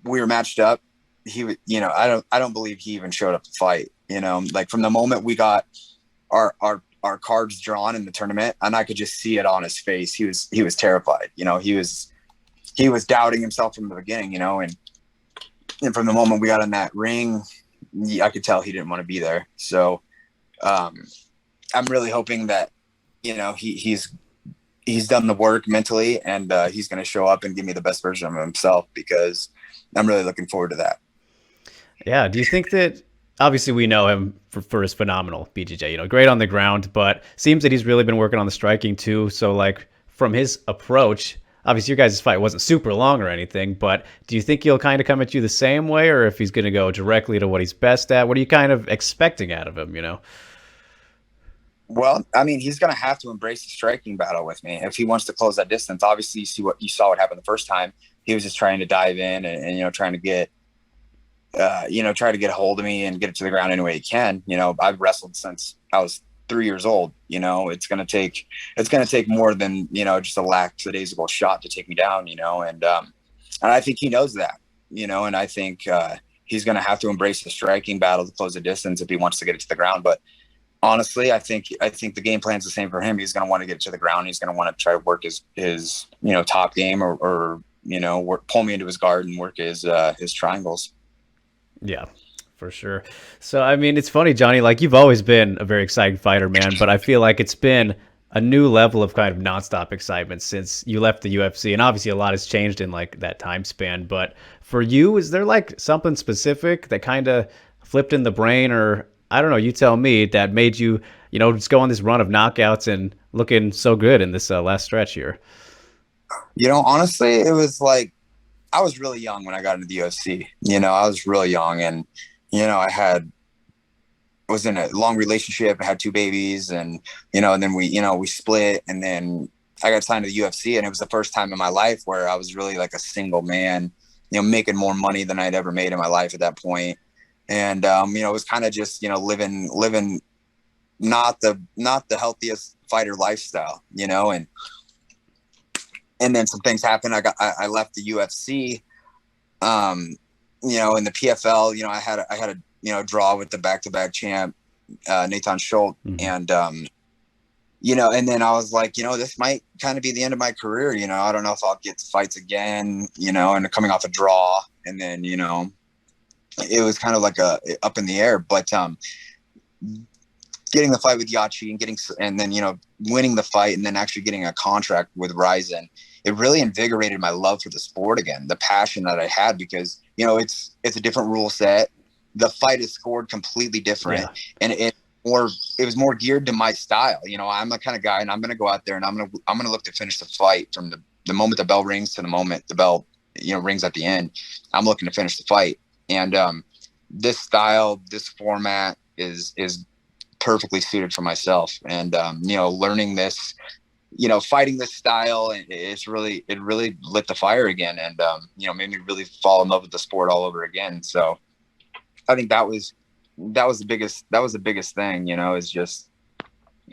we were matched up, he, you know, I don't believe he even showed up to fight. You know, like from the moment we got our cards drawn in the tournament, and I could just see it on his face. He was terrified. You know, he was doubting himself from the beginning. You know, and from the moment we got in that ring, I could tell he didn't want to be there. So I'm really hoping that, you know, he's done the work mentally, and he's going to show up and give me the best version of himself, because I'm really looking forward to that. Yeah. Do you think that, obviously we know him for his phenomenal BJJ, you know, great on the ground, but seems that he's really been working on the striking too. So like from his approach, obviously your guys' fight wasn't super long or anything, but do you think he'll kind of come at you the same way, or if he's going to go directly to what he's best at? What are you kind of expecting out of him, you know? Well, I mean, he's going to have to embrace the striking battle with me if he wants to close that distance. Obviously, you saw what happened the first time. He was just trying to dive in and you know, trying to get, try to get a hold of me and get it to the ground any way he can. You know, I've wrestled since I was 3 years old. You know, it's going to take more than, you know, just a lackadaisical shot to take me down, you know, and I think he knows that, you know, and I think he's going to have to embrace the striking battle to close the distance if he wants to get it to the ground. But honestly, I think the game plan's the same for him. He's going to want to get it to the ground. He's going to want to try to work his you know, top game or you know, pull me into his guard and work his triangles. Yeah, for sure. So, I mean, it's funny, Johnny, like you've always been a very exciting fighter, man, but I feel like it's been a new level of kind of nonstop excitement since you left the UFC. And obviously a lot has changed in like that time span. But for you, is there like something specific that kind of flipped in the brain, or I don't know, you tell me, that made you, you know, just go on this run of knockouts and looking so good in this last stretch here? You know, honestly, it was like, I was really young when I got into the UFC. You know, I was really young, and, you know, I was in a long relationship. I had 2 babies, and, you know, and then we split, and then I got signed to the UFC, and it was the first time in my life where I was really like a single man, you know, making more money than I'd ever made in my life at that point. And, you know, it was kind of just, you know, living not the healthiest fighter lifestyle, you know, and then some things happened. I left the UFC, you know, in the PFL, you know, I had a, you know, draw with the back-to-back champ, Nathan Schultz. Mm-hmm. And, you know, and then I was like, you know, this might kind of be the end of my career. You know, I don't know if I'll get fights again, you know, and coming off a draw. And then, you know, it was kind of like up in the air, but, getting the fight with Yachi and then, you know, winning the fight and then actually getting a contract with RIZIN, it really invigorated my love for the sport again, the passion that I had, because, you know, it's a different rule set. The fight is scored completely different. Yeah. And it was more geared to my style. You know, I'm the kind of guy, and I'm going to go out there and I'm going to look to finish the fight from the moment the bell rings to the moment the bell, you know, rings at the end. I'm looking to finish the fight. And this style, this format is perfectly suited for myself. And, you know, learning this, you know, fighting this style, it really lit the fire again. And, you know, made me really fall in love with the sport all over again. So I think that was the biggest thing, you know, is just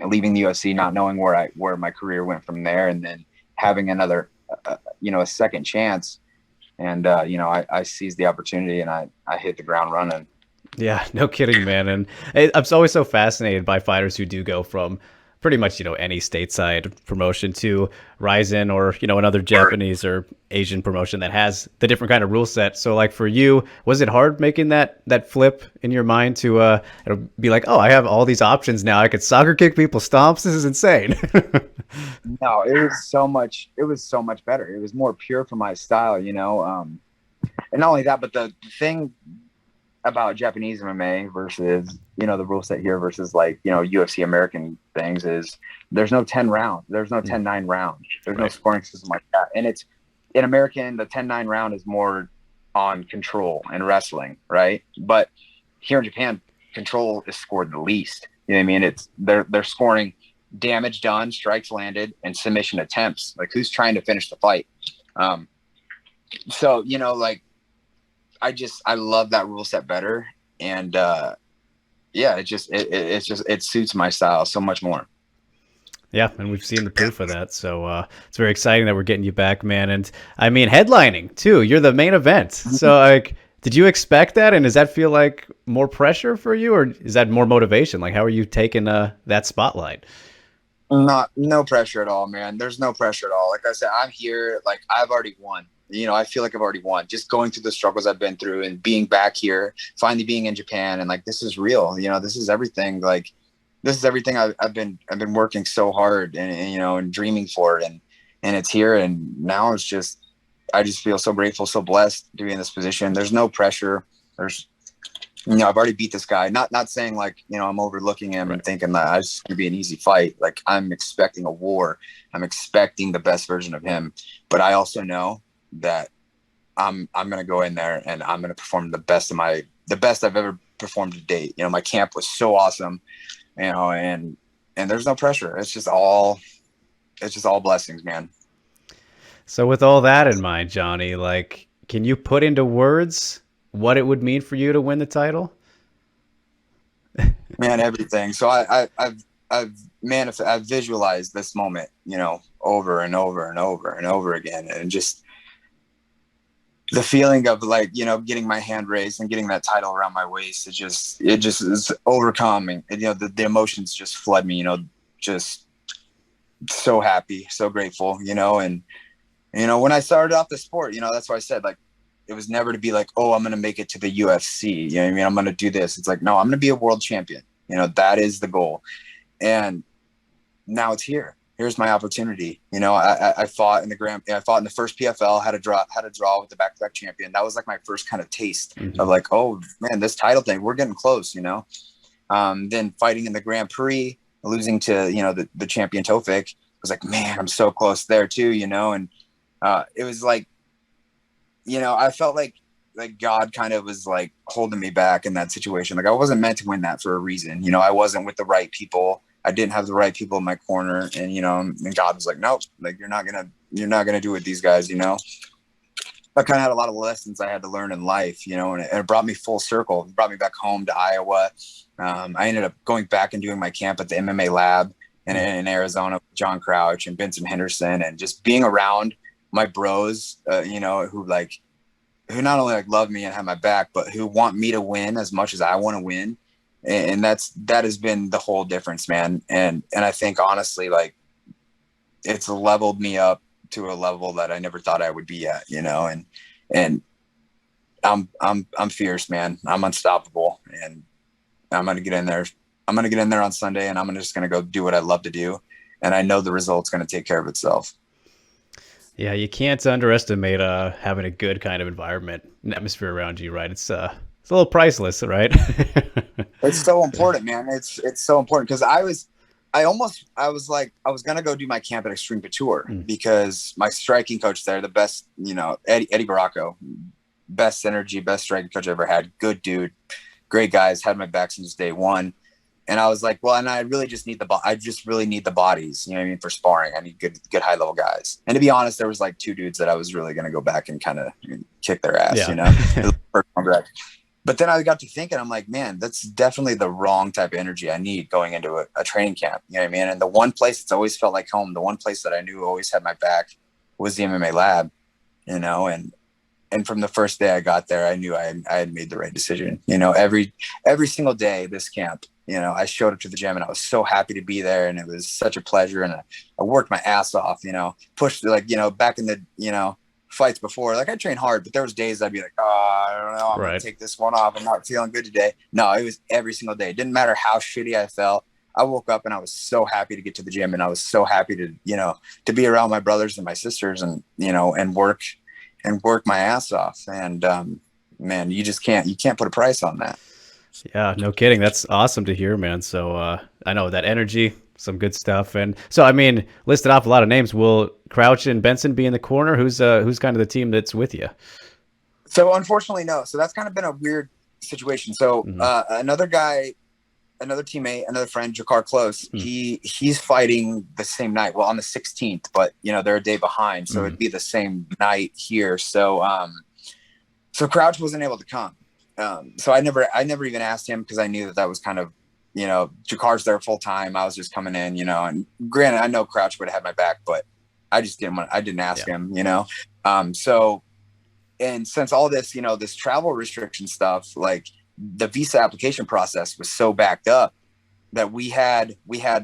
leaving the UFC, not knowing where my career went from there, and then having another, you know, a second chance. And, you know, I seized the opportunity and I hit the ground running. Yeah, no kidding, man. And I'm always so fascinated by fighters who do go from pretty much, you know, any stateside promotion to RIZIN, or, you know, another Japanese or Asian promotion that has the different kind of rule set. So like for you, was it hard making that flip in your mind to be like, oh, I have all these options now. I could soccer kick people, stomps. This is insane. No, it was so much better. It was more pure for my style, you know. And not only that, but the thing about Japanese MMA versus, you know, the rule set here versus like, you know, UFC American things is there's no 10 round. There's no 10-9 round. There's no scoring system like that. And it's in American, the 10-9 round is more on control and wrestling, right? But here in Japan, control is scored the least. You know what I mean? It's they're scoring damage done, strikes landed, and submission attempts. Like, who's trying to finish the fight? So, you know, like, I love that rule set better. And, yeah, it suits my style so much more. Yeah, and we've seen the proof of that. So it's very exciting that we're getting you back, man. And I mean, headlining too. You're the main event. So like, did you expect that? And does that feel like more pressure for you, or is that more motivation? Like, how are you taking that spotlight? No pressure at all, man. There's no pressure at all. Like I said, I'm here. Like I've already won. You know, I feel like I've already won. Just going through the struggles I've been through and being back here, finally being in Japan, and like this is real. You know, this is everything. Like this is everything I've been working so hard and you know and dreaming for it, and it's here. And now it's just I just feel so grateful, so blessed to be in this position. There's no pressure. There's you know, I've already beat this guy. Not saying like, you know, I'm overlooking him and thinking that it's going to be an easy fight. Like I'm expecting a war. I'm expecting the best version of him. But I also know that I'm going to go in there and I'm going to perform the best I've ever performed to date. You know, my camp was so awesome, you know, and there's no pressure. It's just all blessings, man. So with all that in mind, Johnny, like, can you put into words what it would mean for you to win the title? Man, everything. So I've visualized this moment, you know, over and over and over and over again. And just the feeling of like, you know, getting my hand raised and getting that title around my waist, it just is overcoming. And, you know, the emotions just flood me, you know, just so happy, so grateful, you know. And, you know, when I started off the sport, you know, that's why I said, like, it was never to be like, oh, I'm going to make it to the UFC. You know what I mean? I'm going to do this. It's like, no, I'm going to be a world champion. You know, that is the goal. And now it's here. Here's my opportunity. You know, I fought in the first PFL, had a draw with the back-to-back champion. That was like my first kind of taste of like, oh man, this title thing, we're getting close, you know? Then fighting in the Grand Prix, losing to, you know, the champion Tofik, was like, man, I'm so close there too, you know? And it was like, you know, I felt like God kind of was like holding me back in that situation. Like I wasn't meant to win that for a reason. You know, I wasn't with the right people. I didn't have the right people in my corner. And, you know, and God was like, nope, like you're not going to do it with these guys, you know. I kind of had a lot of lessons I had to learn in life, you know, and it brought me full circle. It brought me back home to Iowa. I ended up going back and doing my camp at the MMA lab in Arizona with John Crouch and Vincent Henderson, and just being around my bros, you know, who not only like love me and have my back, but who want me to win as much as I want to win. And that has been the whole difference, man. And I think honestly, like it's leveled me up to a level that I never thought I would be at, you know, and I'm fierce, man. I'm unstoppable, and I'm going to get in there. I'm going to get in there on Sunday, and I'm just going to go do what I love to do. And I know the result's going to take care of itself. Yeah, you can't underestimate having a good kind of environment and atmosphere around you, right? It's a little priceless, right? It's so important, man. It's so important because I was gonna go do my camp at Extreme Couture because my striking coach there, the best, you know, Eddie Baracco, best energy, best striking coach I ever had. Good dude, great guys, had my back since day one. And I was like, well, and I really just need the bodies, you know what I mean, for sparring. I need good high level guys. And to be honest, there was like two dudes that I was really going to go back and kind of kick their ass, you know. But then I got to thinking, I'm like, man, that's definitely the wrong type of energy I need going into a training camp. You know what I mean? And the one place that's always felt like home, the one place that I knew always had my back was the MMA lab, you know. And from the first day I got there, I knew I had made the right decision. You know, every single day this camp, you know, I showed up to the gym and I was so happy to be there, and it was such a pleasure. And I worked my ass off, you know, pushed, like, you know, back in the, you know, fights before, like I trained hard, but there was days I'd be like, oh, I don't know, I'm going to take this one off. I'm not feeling good today. No, it was every single day. It didn't matter how shitty I felt. I woke up and I was so happy to get to the gym, and I was so happy to, you know, to be around my brothers and my sisters, and, you know, and work my ass off. And man, you can't put a price on that. Yeah, no kidding. That's awesome to hear, man. So I know that energy, some good stuff. And so, I mean, listed off a lot of names. Will Crouch and Benson be in the corner? Who's kind of the team that's with you? So unfortunately, no. So that's kind of been a weird situation. So another teammate, another friend, Jakar Close, he's fighting the same night. Well, on the 16th, but you know, they're a day behind. So it'd be the same night here. So, so Crouch wasn't able to come. So I never even asked him, because I knew that was kind of Jakar's there full time. I was just coming in, and granted, I know Crouch would have had my back, but I just didn't ask him, So, and since all this, this travel restriction stuff, like the visa application process was so backed up that we had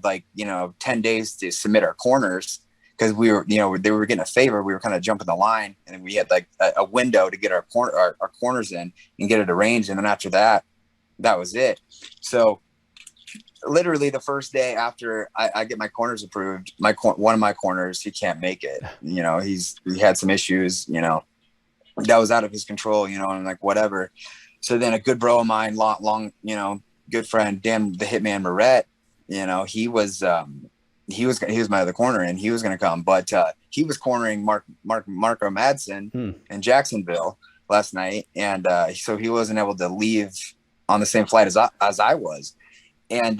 like, 10 days to submit our corners, because we were, they were getting a favor. We were kind of jumping the line, and we had like a window to get our corners in and get it arranged. And then after that was it. So literally the first day after I get my corners approved, one of my corners, he can't make it. He had some issues, that was out of his control, and I'm like, whatever. So then a good bro of mine, long, good friend, Dan, the Hitman Moret, he was my other corner, and he was going to come, but he was cornering Marco Madsen in Jacksonville last night. And so he wasn't able to leave on the same flight as I was. And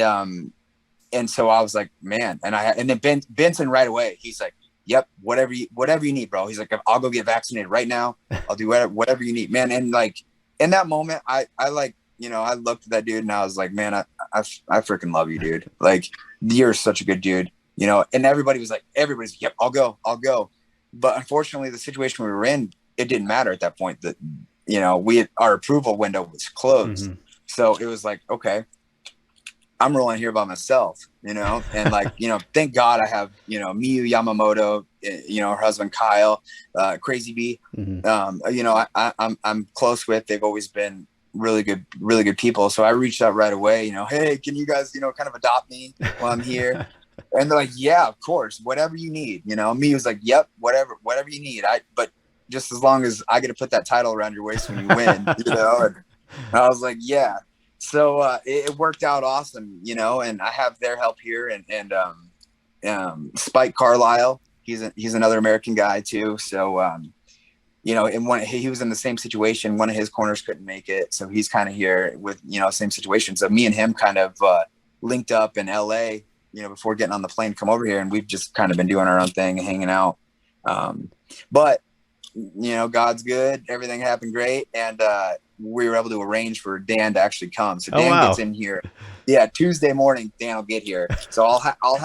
so I was like, man, and then Benson right away, he's like, yep, whatever you need, bro. He's like, I'll go get vaccinated right now. I'll do whatever you need, man. And like, in that moment, I looked at that dude and I was like, man, I freaking love you, dude. Like, you're such a good dude, and everybody's yep, I'll go. But unfortunately, the situation we were in, it didn't matter at that point. That, our approval window was closed. Mm-hmm. So it was like, okay, I'm rolling here by myself, and like, thank God I have, Miyu Yamamoto, her husband, Kyle, Crazy B, mm-hmm. I'm close with. They've always been really good people. So I reached out right away, hey, can you guys, kind of adopt me while I'm here? And they're like, yeah, of course, whatever you need. Me was like, yep, whatever you need. But just as long as I get to put that title around your waist when you win, and I was like, yeah. So it worked out awesome, and I have their help here, and Spike Carlyle, he's another American guy too. So, and he was in the same situation. One of his corners couldn't make it, so he's kind of here with, same situation. So me and him kind of linked up in LA, before getting on the plane to come over here, and we've just kind of been doing our own thing and hanging out. But God's good. Everything happened great, and we were able to arrange for Dan to actually come. So Dan gets in here. Yeah, Tuesday morning, Dan will get here. So I'll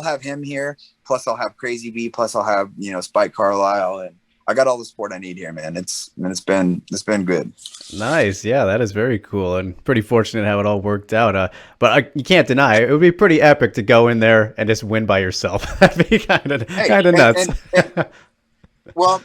have him here. Plus I'll have Crazy B. Plus I'll have Spike Carlyle, and I got all the support I need here, man. It's been good. Nice, yeah, that is very cool, and pretty fortunate how it all worked out. But you can't deny it would be pretty epic to go in there and just win by yourself. That'd be kind of nuts. Well,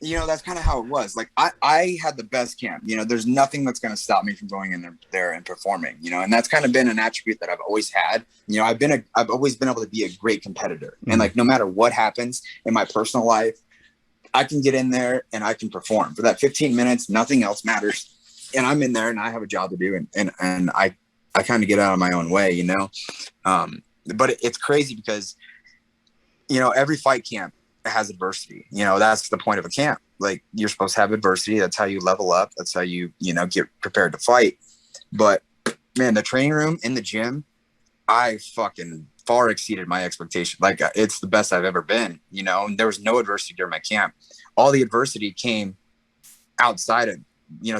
that's kind of how it was. Like I had the best camp. There's nothing that's going to stop me from going in there and performing. And that's kind of been an attribute that I've always had. I've always been able to be a great competitor, and like no matter what happens in my personal life, I can get in there and I can perform for that 15 minutes. Nothing else matters, and I'm in there and I have a job to do, and I kind of get out of my own way, But it's crazy because every fight camp has adversity. That's the point of a camp. Like, you're supposed to have adversity. That's how you level up. That's how you get prepared to fight. But man, the training room in the gym, I fucking far exceeded my expectation. Like, it's the best I've ever been, and there was no adversity during my camp. All the adversity came outside of,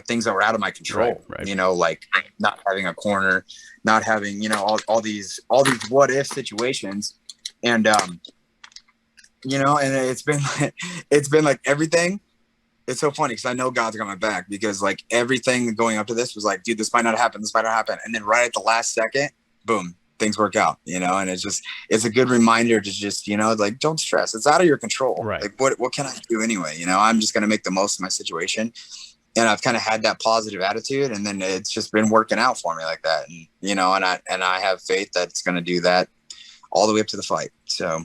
things that were out of my control, right. Like not having a corner, not having, all these what if situations. And, and it's been like everything. It's so funny because I know God's got my back, because like everything going up to this was like, dude, this might not happen. And then right at the last second, boom, things work out, and it's a good reminder to just, like, don't stress. It's out of your control. Right. Like, what can I do anyway? I'm just going to make the most of my situation. And I've kind of had that positive attitude, and then it's just been working out for me like that. And, and I have faith that it's going to do that all the way up to the fight. So,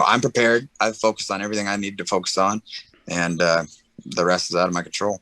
I'm prepared. I've focused on everything I need to focus on, and the rest is out of my control.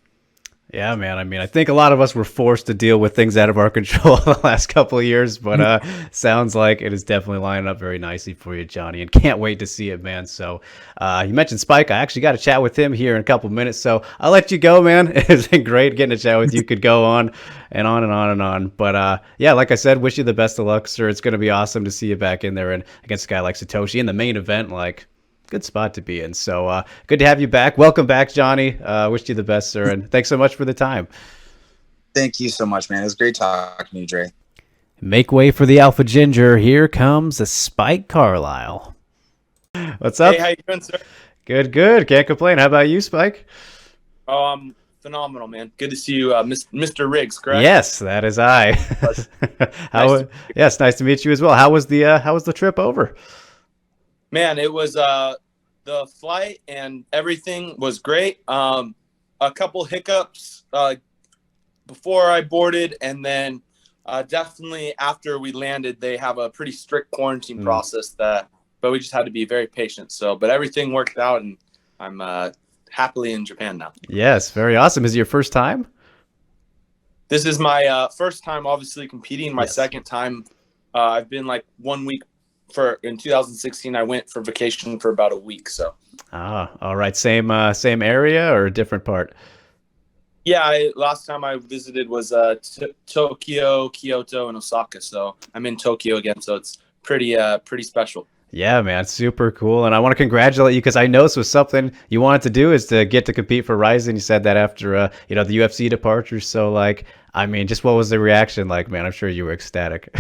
Yeah, man. I mean, I think a lot of us were forced to deal with things out of our control the last couple of years, but sounds like it is definitely lining up very nicely for you, Johnny, and can't wait to see it, man. So you mentioned Spike. I actually got to chat with him here in a couple of minutes, so I'll let you go, man. It's been great getting to chat with you. Could go on and on and on and on. But yeah, like I said, wish you the best of luck, sir. It's going to be awesome to see you back in there and against a guy like Satoshi in the main event. Like, good spot to be in. So good to have you back. Welcome back, Johnny. Wish you the best, sir, and thanks so much for the time. Thank you so much, man. It was great talking to you, Dre. Make way for the Alpha Ginger. Here comes a Spike Carlyle. What's up? Hey, how you doing, sir? Good, good. Can't complain. How about you, Spike? Oh, I'm phenomenal, man. Good to see you, Mr. Riggs, correct? Yes, that is I. Yes, nice to meet you as well. How was the trip over? Man, it was the flight and everything was great. A couple hiccups before I boarded, and then definitely after we landed, they have a pretty strict quarantine process but we just had to be very patient. So, but everything worked out, and I'm happily in Japan now. Yes, very awesome. Is it your first time? This is my first time, obviously, competing. My second time. I've been like 1 week in 2016. I went for vacation for about a week. So. All right. Same area or a different part? Yeah, last time I visited was Tokyo, Kyoto, and Osaka. So I'm in Tokyo again. So it's pretty special. Yeah, man, super cool. And I want to congratulate you because I know this was something you wanted to do, is to get to compete for RIZIN. You said that after, the UFC departure. So, like, I mean, just what was the reaction like, man? I'm sure you were ecstatic.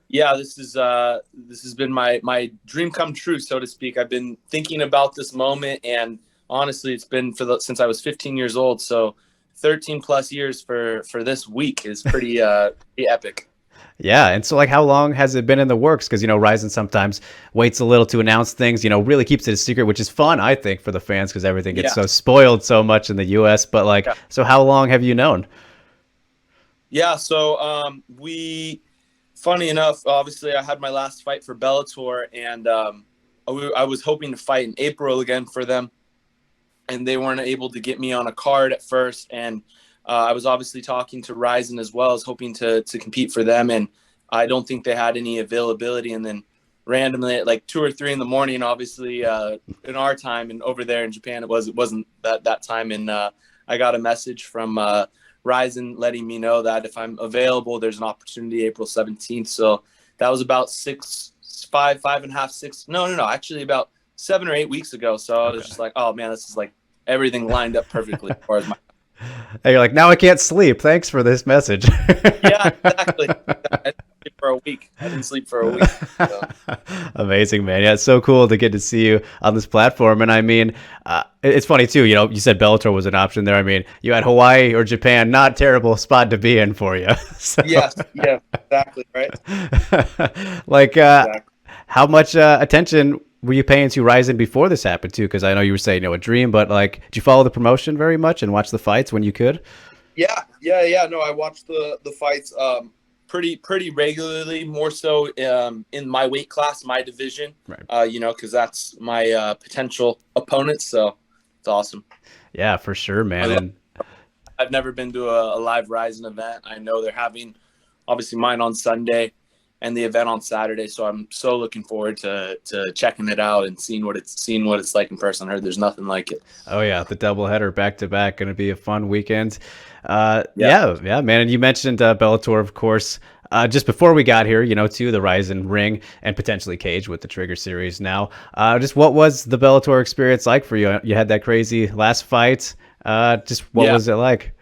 Yeah, this has been my dream come true, so to speak. I've been thinking about this moment, and honestly, it's been since I was 15 years old. So 13 plus years for this week is pretty epic. Yeah, and so like how long has it been in the works? Because RIZIN sometimes waits a little to announce things, really keeps it a secret, which is fun, I think, for the fans because everything gets so spoiled so much in the US. But so how long have you known? Yeah, so funny enough, obviously I had my last fight for Bellator, and I was hoping to fight in April again for them, and they weren't able to get me on a card at first, and I was obviously talking to RIZIN as well, as hoping to compete for them, and I don't think they had any availability. And then randomly at like 2 or 3 in the morning, obviously in our time, and over there in Japan it wasn't that time, and I got a message from RIZIN letting me know that if I'm available, there's an opportunity April 17th. So that was about about 7 or 8 weeks ago. So I was just like, oh man, this is like everything lined up perfectly as far as my. And you're like, now I can't sleep. Thanks for this message. Yeah, exactly. I didn't sleep for a week. So. Amazing, man. Yeah, it's so cool to get to see you on this platform. And I mean, it's funny too. You said Bellator was an option there. I mean, you had Hawaii or Japan. Not terrible spot to be in for you. So. Yes. Yeah. Exactly. Right. Exactly. How much attention were you paying to RIZIN before this happened too? Because I know you were saying, a dream, but did you follow the promotion very much and watch the fights when you could? Yeah. No, I watched the fights pretty regularly, more so in my weight class, my division, right. Because that's my potential opponents. So it's awesome. Yeah, for sure, man. I've never been to a live RIZIN event. I know they're having obviously mine on Sunday and the event on Saturday, so I'm so looking forward to checking it out and seeing what it's like in person. I heard there's nothing like it. Oh yeah, the doubleheader back to back, going to be a fun weekend. Yeah, man. And you mentioned Bellator, of course. Just before we got here, to the RIZIN ring and potentially Cage with the Trigger series now. Just what was the Bellator experience like for you? You had that crazy last fight. Just what was it like?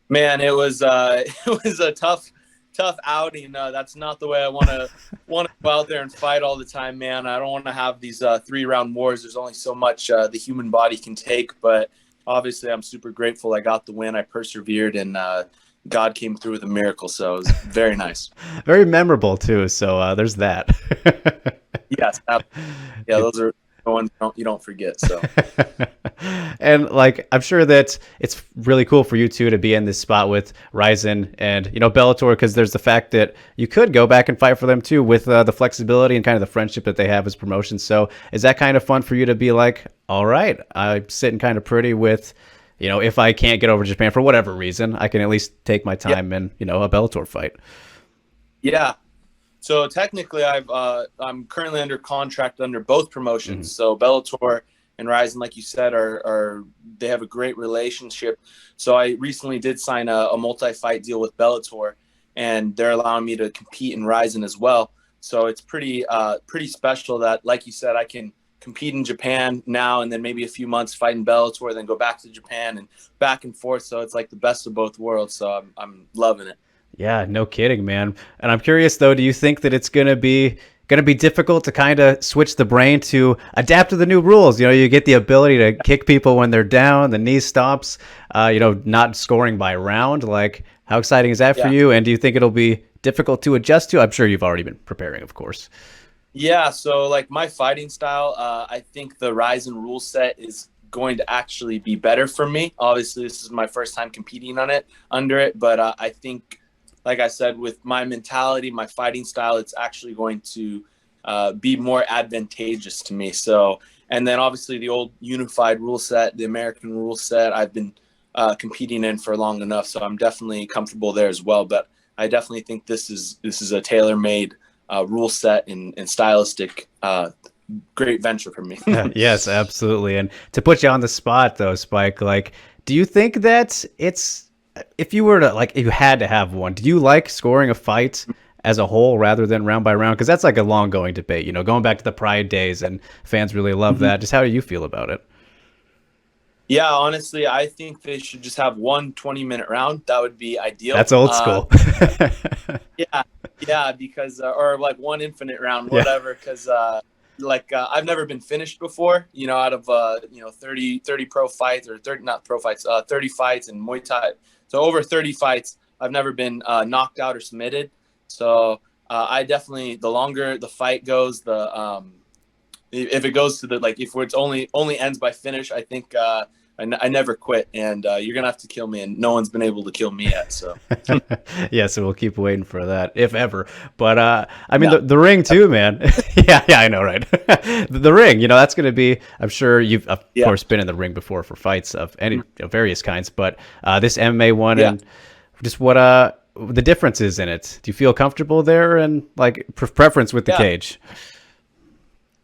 Man, it was a tough outing. That's not the way I want to go out there and fight all the time, man. I don't want to have these 3-round wars. There's only so much the human body can take, but obviously I'm super grateful I got the win. I persevered, and God came through with a miracle, so it was very nice. Very memorable too, so there's that. Yes, yeah, those are the ones you don't forget. So. And I'm sure that it's really cool for you too to be in this spot with RIZIN and Bellator, because there's the fact that you could go back and fight for them too, with the flexibility and kind of the friendship that they have as promotions. So is that kind of fun for you to be like, all right, I'm sitting kind of pretty with, if I can't get over to Japan for whatever reason, I can at least take my time in a Bellator fight? Yeah. So technically, I'm currently under contract under both promotions. So Bellator and RIZIN, like you said, they have a great relationship. So I recently did sign a multi-fight deal with Bellator, and they're allowing me to compete in RIZIN as well. So it's pretty special that, like you said, I can compete in Japan now, and then maybe a few months fight in Bellator, then go back to Japan and back and forth. So it's like the best of both worlds. So I'm loving it. Yeah, no kidding, man. And I'm curious though, do you think that it's gonna be difficult to kind of switch the brain to adapt to the new rules? You know, you get the ability to kick people when they're down, the knee stops, not scoring by round. Like, how exciting is that for Yeah. you? And do you think it'll be difficult to adjust to? I'm sure you've already been preparing, of course. Yeah, so like my fighting style, I think the RIZIN rule set is going to actually be better for me. Obviously, this is my first time competing under it, but I think, like I said, with my mentality, my fighting style, it's actually going to be more advantageous to me. So, and then obviously the old unified rule set, the American rule set, I've been competing in for long enough, so I'm definitely comfortable there as well. But I definitely think this is a tailor-made rule set and stylistic great venture for me. Yes, absolutely. And to put you on the spot though, Spike, like, do you think that if you were to, like, if you had to have one, do you like scoring a fight as a whole rather than round by round? Because that's like a long going debate, going back to the Pride days, and fans really love that. Just how do you feel about it? Yeah, honestly, I think they should just have one 20-minute round. That would be ideal. That's old school. Yeah, because or like one infinite round, whatever. Because I've never been finished before. Out of 30 pro fights, or 30 not pro fights, 30 fights in Muay Thai. So over 30 fights, I've never been knocked out or submitted. So I definitely, the longer the fight goes, if it goes to if it's only ends by finish, I think I never quit, and you're gonna have to kill me, and no one's been able to kill me yet. So yeah, so we'll keep waiting for that, if ever. But I mean, the ring too, man. yeah, I know, right? the ring, that's gonna be. I'm sure you've of course been in the ring before for fights of any various kinds, but this MMA one, and just what the differences in it. Do you feel comfortable there, and like preference with the cage?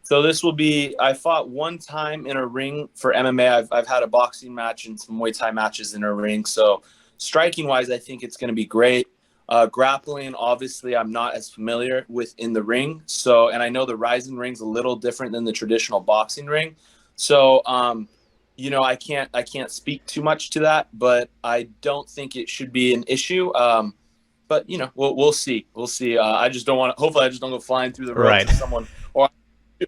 So this will be, I fought one time in a ring for MMA. I've had a boxing match and some Muay Thai matches in a ring. So striking wise, I think it's going to be great. Grappling, obviously, I'm not as familiar with in the ring. So, and I know the RIZIN ring's a little different than the traditional boxing ring. So, I can't speak too much to that, but I don't think it should be an issue. But we'll see. We'll see. I just don't want to. Hopefully, I just don't go flying through the ropes with someone,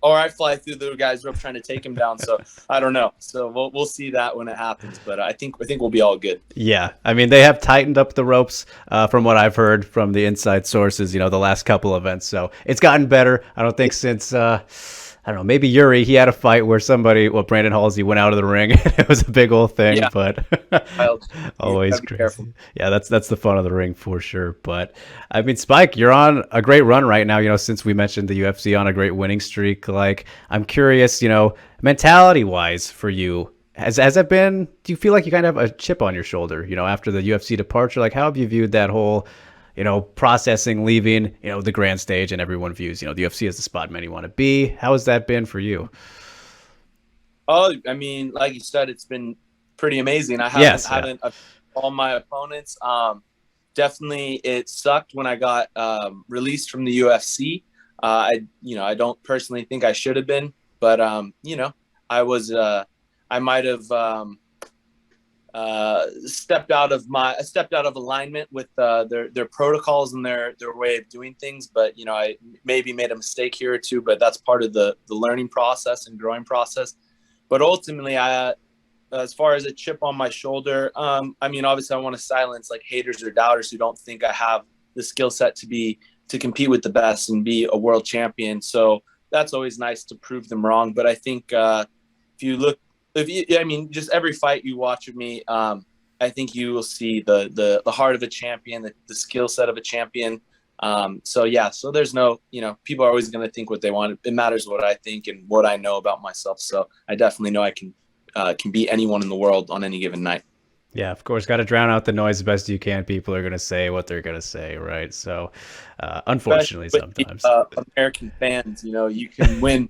or I fly through the guy's rope trying to take him down. So I don't know. So we'll see that when it happens. But I think we'll be all good. Yeah, I mean, they have tightened up the ropes from what I've heard from the inside sources. The last couple events. So it's gotten better. I don't think since I don't know, maybe Yuri, he had a fight where Brandon Halsey went out of the ring. It was a big old thing, but always crazy. Careful. Yeah, that's the fun of the ring for sure. But I mean, Spike, you're on a great run right now, since we mentioned the UFC, on a great winning streak. Like, I'm curious, mentality wise for you, has it been, do you feel like you kind of have a chip on your shoulder, after the UFC departure? Like, how have you viewed that whole processing, leaving, the grand stage, and everyone views, the UFC as the spot many want to be? How has that been for you? Oh, I mean, like you said, it's been pretty amazing. I haven't all my opponents. Definitely, it sucked when I got released from the UFC. I don't personally think I should have been, but I was, I might have stepped out of alignment with their protocols and their way of doing things. But I maybe made a mistake here or two, but that's part of the learning process and growing process. But ultimately, as far as a chip on my shoulder, I mean, obviously I want to silence like haters or doubters who don't think I have the skill set to compete with the best and be a world champion. So that's always nice to prove them wrong. But I think just every fight you watch of me, I think you will see the heart of a champion, the skill set of a champion. So there's no, people are always going to think what they want. It matters what I think and what I know about myself. So I definitely know I can beat anyone in the world on any given night. Yeah, of course, got to drown out the noise the best you can. People are going to say what they're going to say, right? So, unfortunately, sometimes American fans, you can win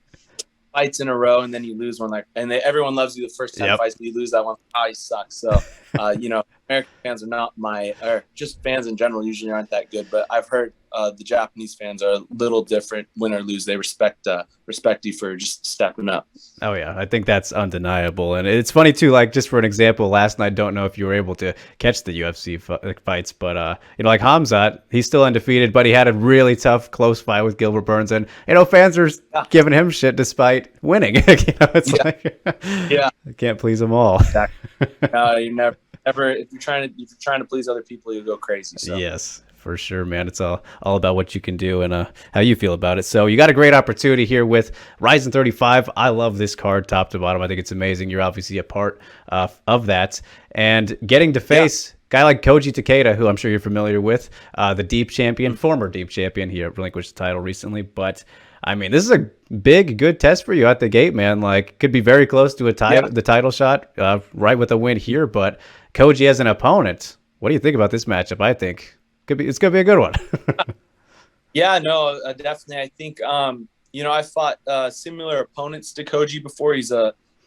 fights in a row and then you lose one, everyone loves you the first 10 fights, but you lose that one, you suck. So American fans are not or just fans in general usually aren't that good, but I've heard the Japanese fans are a little different. Win or lose, they respect you for just stepping up. Oh yeah, I think that's undeniable, and it's funny too. Like just for an example, last night, don't know if you were able to catch the UFC fights, but like Hamzat, he's still undefeated, but he had a really tough, close fight with Gilbert Burns, and fans are giving him shit despite winning. It's like I can't please them all. Exactly. You never. If you're trying to please other people, you go crazy. So. Yes, for sure, man. It's all about what you can do and how you feel about it. So you got a great opportunity here with RIZIN 35. I love this card top to bottom. I think it's amazing. You're obviously a part of that. And getting to face guy like Koji Takeda, who I'm sure you're familiar with, the Deep champion, former Deep champion. He relinquished the title recently. But, I mean, this is a big, good test for you at the gate, man. Like, could be very close to the title shot right with a win here. But Koji as an opponent, what do you think about this matchup? I think it's gonna be a good one. Yeah, no, definitely. I think I fought similar opponents to Koji before. He's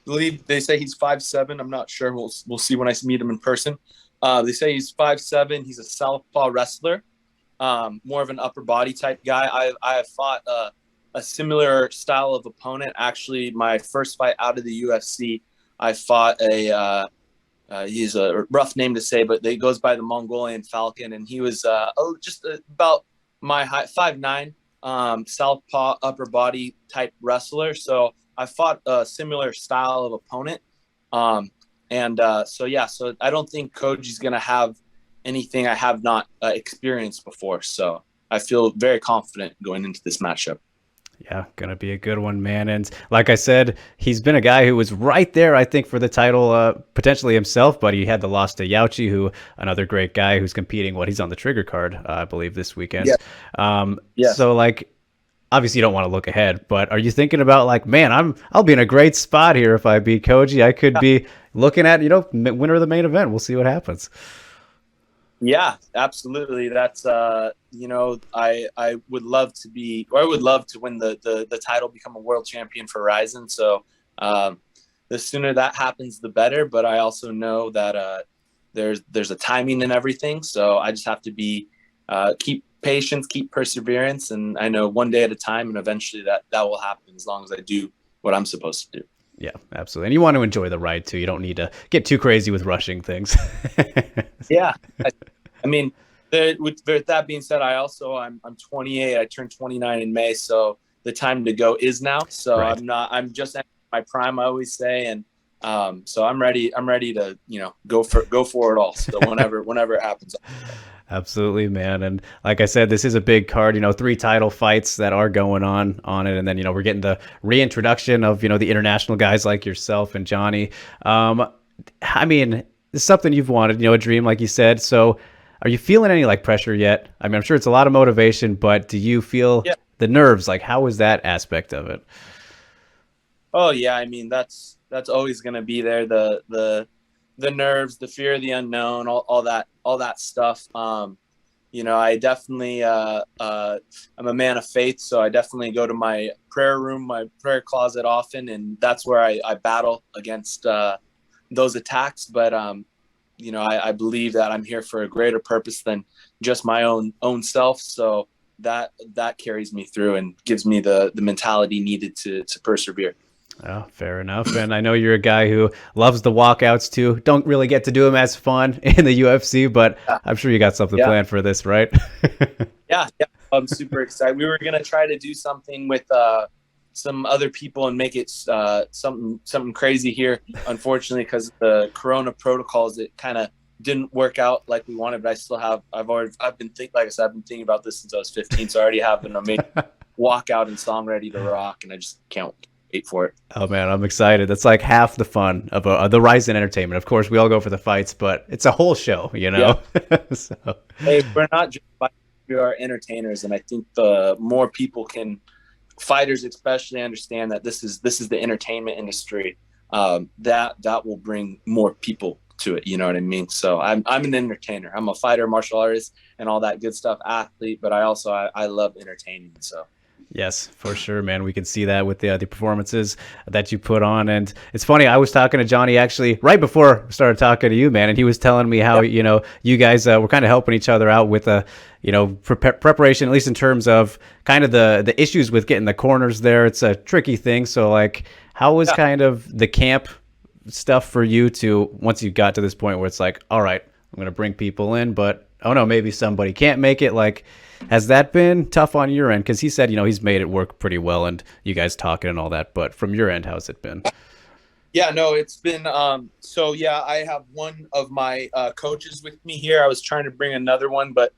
believe they say he's 5'7". I'm not sure. We'll see when I meet him in person. They say he's 5'7". He's a southpaw wrestler, more of an upper body type guy. I have fought a similar style of opponent. Actually, my first fight out of the UFC, I fought he's a rough name to say, but he goes by the Mongolian Falcon, and he was just about my height, 5'9", southpaw upper body type wrestler. So I fought a similar style of opponent, so I don't think Koji's gonna have anything I have not experienced before. So I feel very confident going into this matchup. Yeah, gonna be a good one, man. And like I said, he's been a guy who was right there, I think, for the title potentially himself, but he had the loss to Yauchi, who another great guy who's competing. He's on the Trigger card, I believe, this weekend. Yeah. So like, obviously you don't want to look ahead, but are you thinking about like, man, I'll be in a great spot here if I beat Koji. I could be looking at winner of the main event. We'll see what happens. Yeah, absolutely. That's I would love to win the title, become a world champion for RIZIN. So the sooner that happens, the better. But I also know that there's a timing and everything. So I just have to keep patience, keep perseverance, and I know one day at a time, and eventually that will happen as long as I do what I'm supposed to do. Yeah, absolutely. And you want to enjoy the ride too. You don't need to get too crazy with rushing things. Yeah. I mean, with that being said, I'm 28. I turned 29 in May, so the time to go is now. So right. I'm just at my prime, I always say, and so I'm ready to go for it all. So whenever it happens. Absolutely, man. And like I said, this is a big card, 3 title fights that are going on it. And then, we're getting the reintroduction of, the international guys like yourself and Johnny. I mean, it's something you've wanted, a dream, like you said. So are you feeling any like pressure yet? I mean, I'm sure it's a lot of motivation, but do you feel the nerves? Like, how is that aspect of it? Oh yeah. I mean, that's always going to be there. The nerves, the fear of the unknown, all that stuff. I definitely, I'm a man of faith, so I definitely go to my prayer room, my prayer closet often, and that's where I battle against those attacks. But, I believe that I'm here for a greater purpose than just my own self. So that carries me through and gives me the mentality needed to persevere. Oh, fair enough. And I know you're a guy who loves the walkouts too. Don't really get to do them as fun in the UFC, but I'm sure you got something planned for this, right? Yeah. I'm super excited. We were going to try to do something with some other people and make it something crazy here. Unfortunately, because the Corona protocols, it kind of didn't work out like we wanted, but I've been thinking about this since I was 15. So I already have an amazing walkout and song ready to rock, and I just can't wait for it. Oh man, I'm excited. That's like half the fun of the RIZIN entertainment. Of course, we all go for the fights, but it's a whole show, So. Hey, we're not just fighting, we are entertainers, and I think the more people fighters especially, understand that this is the entertainment industry, that will bring more people to it. You know what I mean? So I'm an entertainer. I'm a fighter, martial artist, and all that good stuff, athlete. But I love entertaining. So. Yes, for sure, man. We can see that with the performances that you put on. And it's funny, I was talking to Johnny actually right before I started talking to you, man, and he was telling me how, you know, you guys were kind of helping each other out with you know, preparation, at least in terms of kind of the issues with getting the corners there. It's a tricky thing. So, like, how was kind of the camp stuff for you to, once you got to this point where it's like, all right, I'm going to bring people in, but, oh no, maybe somebody can't make it. Like, has that been tough on your end? Because he said, you know, he's made it work pretty well and you guys talking and all that. But from your end, how's it been? Yeah, no, it's been so yeah, I have one of my coaches with me here. I was trying to bring another one, but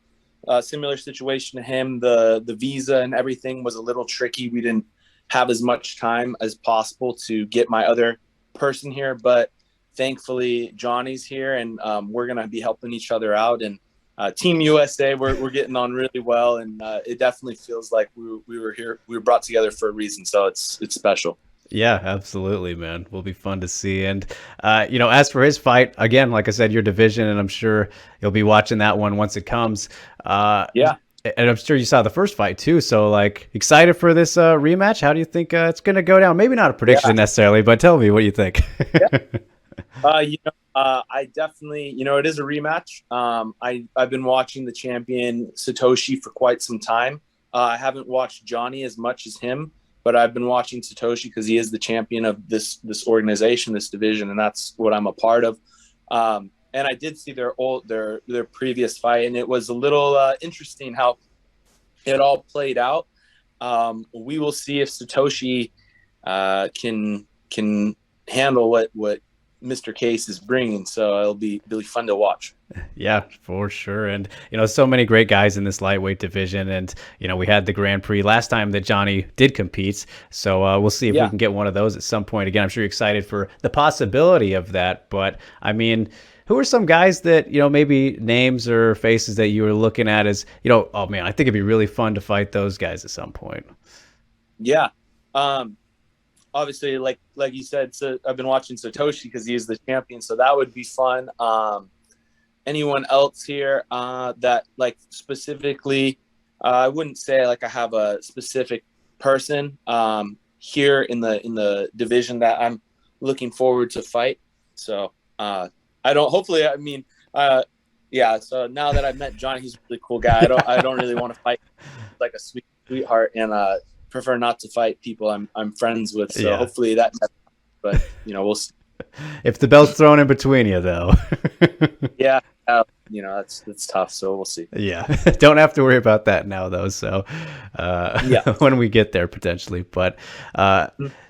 similar situation to him. The visa and everything was a little tricky. We didn't have as much time as possible to get my other person here, but thankfully Johnny's here, and we're gonna be helping each other out. And Team USA, we're getting on really well, and it definitely feels like we were here. We were brought together for a reason, so it's special. Yeah, absolutely, man. Will be fun to see. And you know, as for his fight, again, like I said, your division, and I'm sure you'll be watching that one once it comes. Yeah, and I'm sure you saw the first fight too. So, like, excited for this rematch. How do you think it's going to go down? Maybe not a prediction necessarily, but tell me what you think. You know, I definitely, you know, it is a rematch. I've been watching the champion Satoshi for quite some time. I haven't watched Johnny as much as him, but I've been watching Satoshi because he is the champion of this organization, this division, and that's what I'm a part of. And I did see their previous fight, and it was a little interesting how it all played out. We will see if Satoshi can handle what Mr. Case is bringing, so it'll be really fun to watch. Yeah, for sure. And, you know, so many great guys in this lightweight division. And, you know, we had the Grand Prix last time that Johnny did compete. So we'll see if we can get one of those at some point. Again, I'm sure you're excited for the possibility of that. But, I mean, who are some guys that, you know, maybe names or faces that you were looking at as, you know, oh, man, I think it'd be really fun to fight those guys at some point? Yeah. Obviously, like you said, so I've been watching Satoshi because he is the champion, so that would be fun. Anyone else here that, like, specifically, I wouldn't say like I have a specific person here in the division that I'm looking forward to fight. So I don't. Hopefully, I mean, yeah. So now that I've met Johnny, he's a really cool guy. I don't really want to fight like a sweetheart, and prefer not to fight people I'm friends with. So hopefully that, but you know, we'll see. If the belt's thrown in between you, though. Yeah, you know, that's tough. So we'll see. Yeah, don't have to worry about that now, though. So when we get there, potentially. But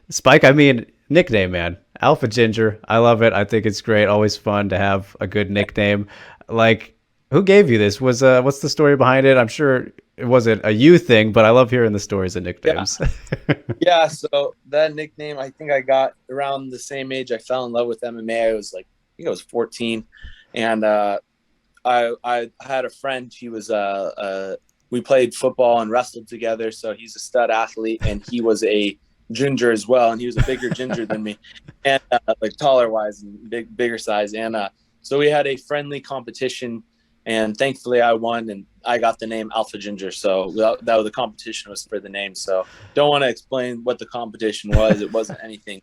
Spike, I mean, nickname, man, Alpha Ginger. I love it. I think it's great. Always fun to have a good nickname. Like, who gave you this? What's the story behind it? I'm sure it wasn't a you thing, but I love hearing the stories of nicknames. Yeah, so that nickname, I think I got around the same age I fell in love with MMA. I was like, I think I was 14. And I had a friend, he was, we played football and wrestled together. So he's a stud athlete, and he was a ginger as well. And he was a bigger ginger than me, and like taller wise and bigger size. And so we had a friendly competition, and thankfully I won, and I got the name Alpha Ginger. So that was the competition was for the name. So don't want to explain what the competition was. It wasn't anything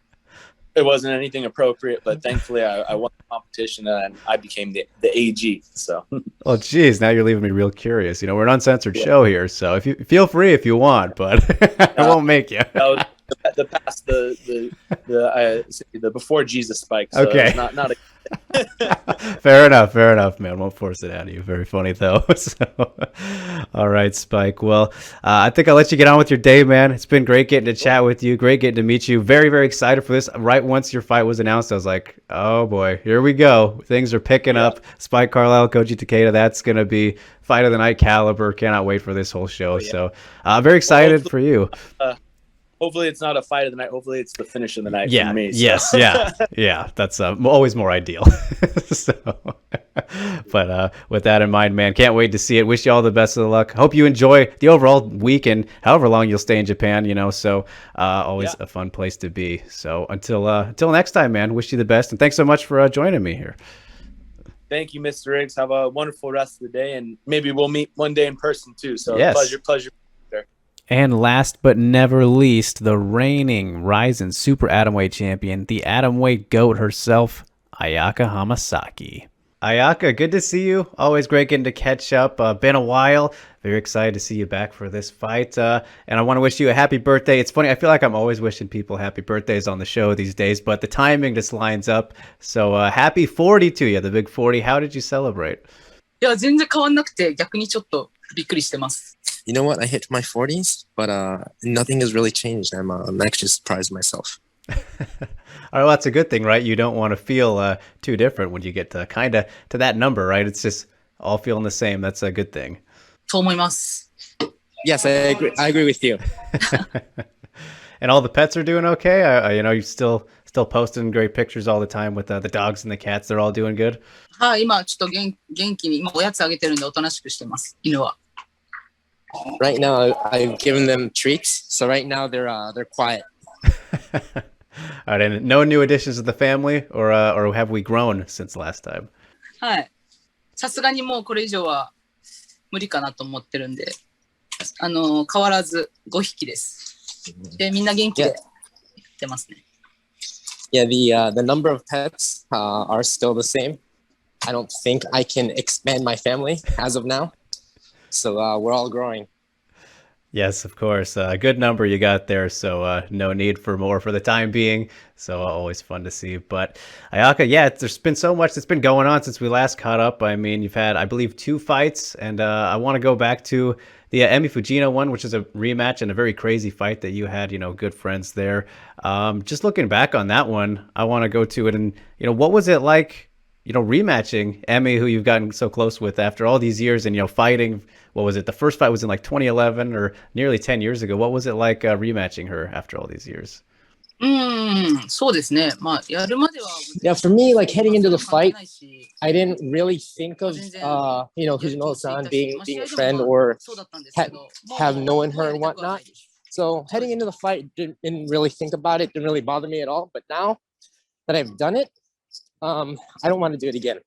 appropriate, but thankfully I won the competition, and I became the AG. So, well, geez, now you're leaving me real curious. You know, we're an uncensored show here, so if you feel free if you want, but I won't make you. That was the past, the before Jesus Spike. So okay, not a fair enough, man. Won't force it out of you. Very funny though. So, all right, Spike. Well, I think I'll let you get on with your day, man. It's been great getting to chat with you. Great getting to meet you. Very, very excited for this. Right once your fight was announced, I was like, oh boy, here we go. Things are picking up. Spike Carlyle, Koji Takeda. That's gonna be fight of the night caliber. Cannot wait for this whole show. So, very excited for you. Hopefully it's not a fight of the night. Hopefully it's the finish of the night for me. So. Yes, yeah. That's always more ideal. So, but with that in mind, man, can't wait to see it. Wish you all the best of luck. Hope you enjoy the overall week and however long you'll stay in Japan. You know, so always a fun place to be. So until next time, man. Wish you the best, and thanks so much for joining me here. Thank you, Mr. Riggs. Have a wonderful rest of the day, and maybe we'll meet one day in person too. So yes. pleasure. And last but never least, the reigning RIZIN Super Atomweight champion, the Atomweight GOAT herself, Ayaka Hamasaki. Ayaka, good to see you. Always great getting to catch up. Been a while. Very excited to see you back for this fight. And I want to wish you a happy birthday. It's funny, I feel like I'm always wishing people happy birthdays on the show these days, but the timing just lines up. So happy 40 to you, the big 40. How did you celebrate? いや、全然変わんなくて、逆にちょっとびっくりしてます。You know what? I hit my 40s, but nothing has really changed. I'm actually surprised myself. All right, well, that's a good thing, right? You don't want to feel too different when you get to kind of to that number, right? It's just all feeling the same. That's a good thing. そう思います。 Yes, I agree with you. And all the pets are doing okay? You know, you're still posting great pictures all the time with the dogs and the cats. They're all doing good? はい、今ちょっと元気に、今おやつあげてるんでおとなしくしてます、犬は。Right now, I've given them treats, so right now they're quiet. All right, and no new additions to the family, or have we grown since last time? はい。さすがにもうこれ以上は無理かなと思ってるんで、変わらず5匹です。で、みんな元気でやってますね。Yeah, the number of pets are still the same. I don't think I can expand my family as of now. So we're all growing. Yes, of course. A good number you got there, so no need for more for the time being. So always fun to see. But Ayaka, yeah, there's been so much that's been going on since we last caught up. I mean, you've had, I believe, 2 fights, and I want to go back to the Emi Fujino one, which is a rematch and a very crazy fight that you had, you know, good friends there. Just looking back on that one, I want to go to it and, you know, what was it like, you know, rematching Emi, who you've gotten so close with after all these years and, you know, fighting, what was it? The first fight was in like 2011 or nearly 10 years ago. What was it like rematching her after all these years? そうですね。まあ、やるまでは。Yeah, for me, like heading into the fight, I didn't really think of, you know, Fujino-san being a friend or have known her and whatnot. So heading into the fight, didn't really think about it. Didn't really bother me at all. But now that I've done it, I don't want to do it again.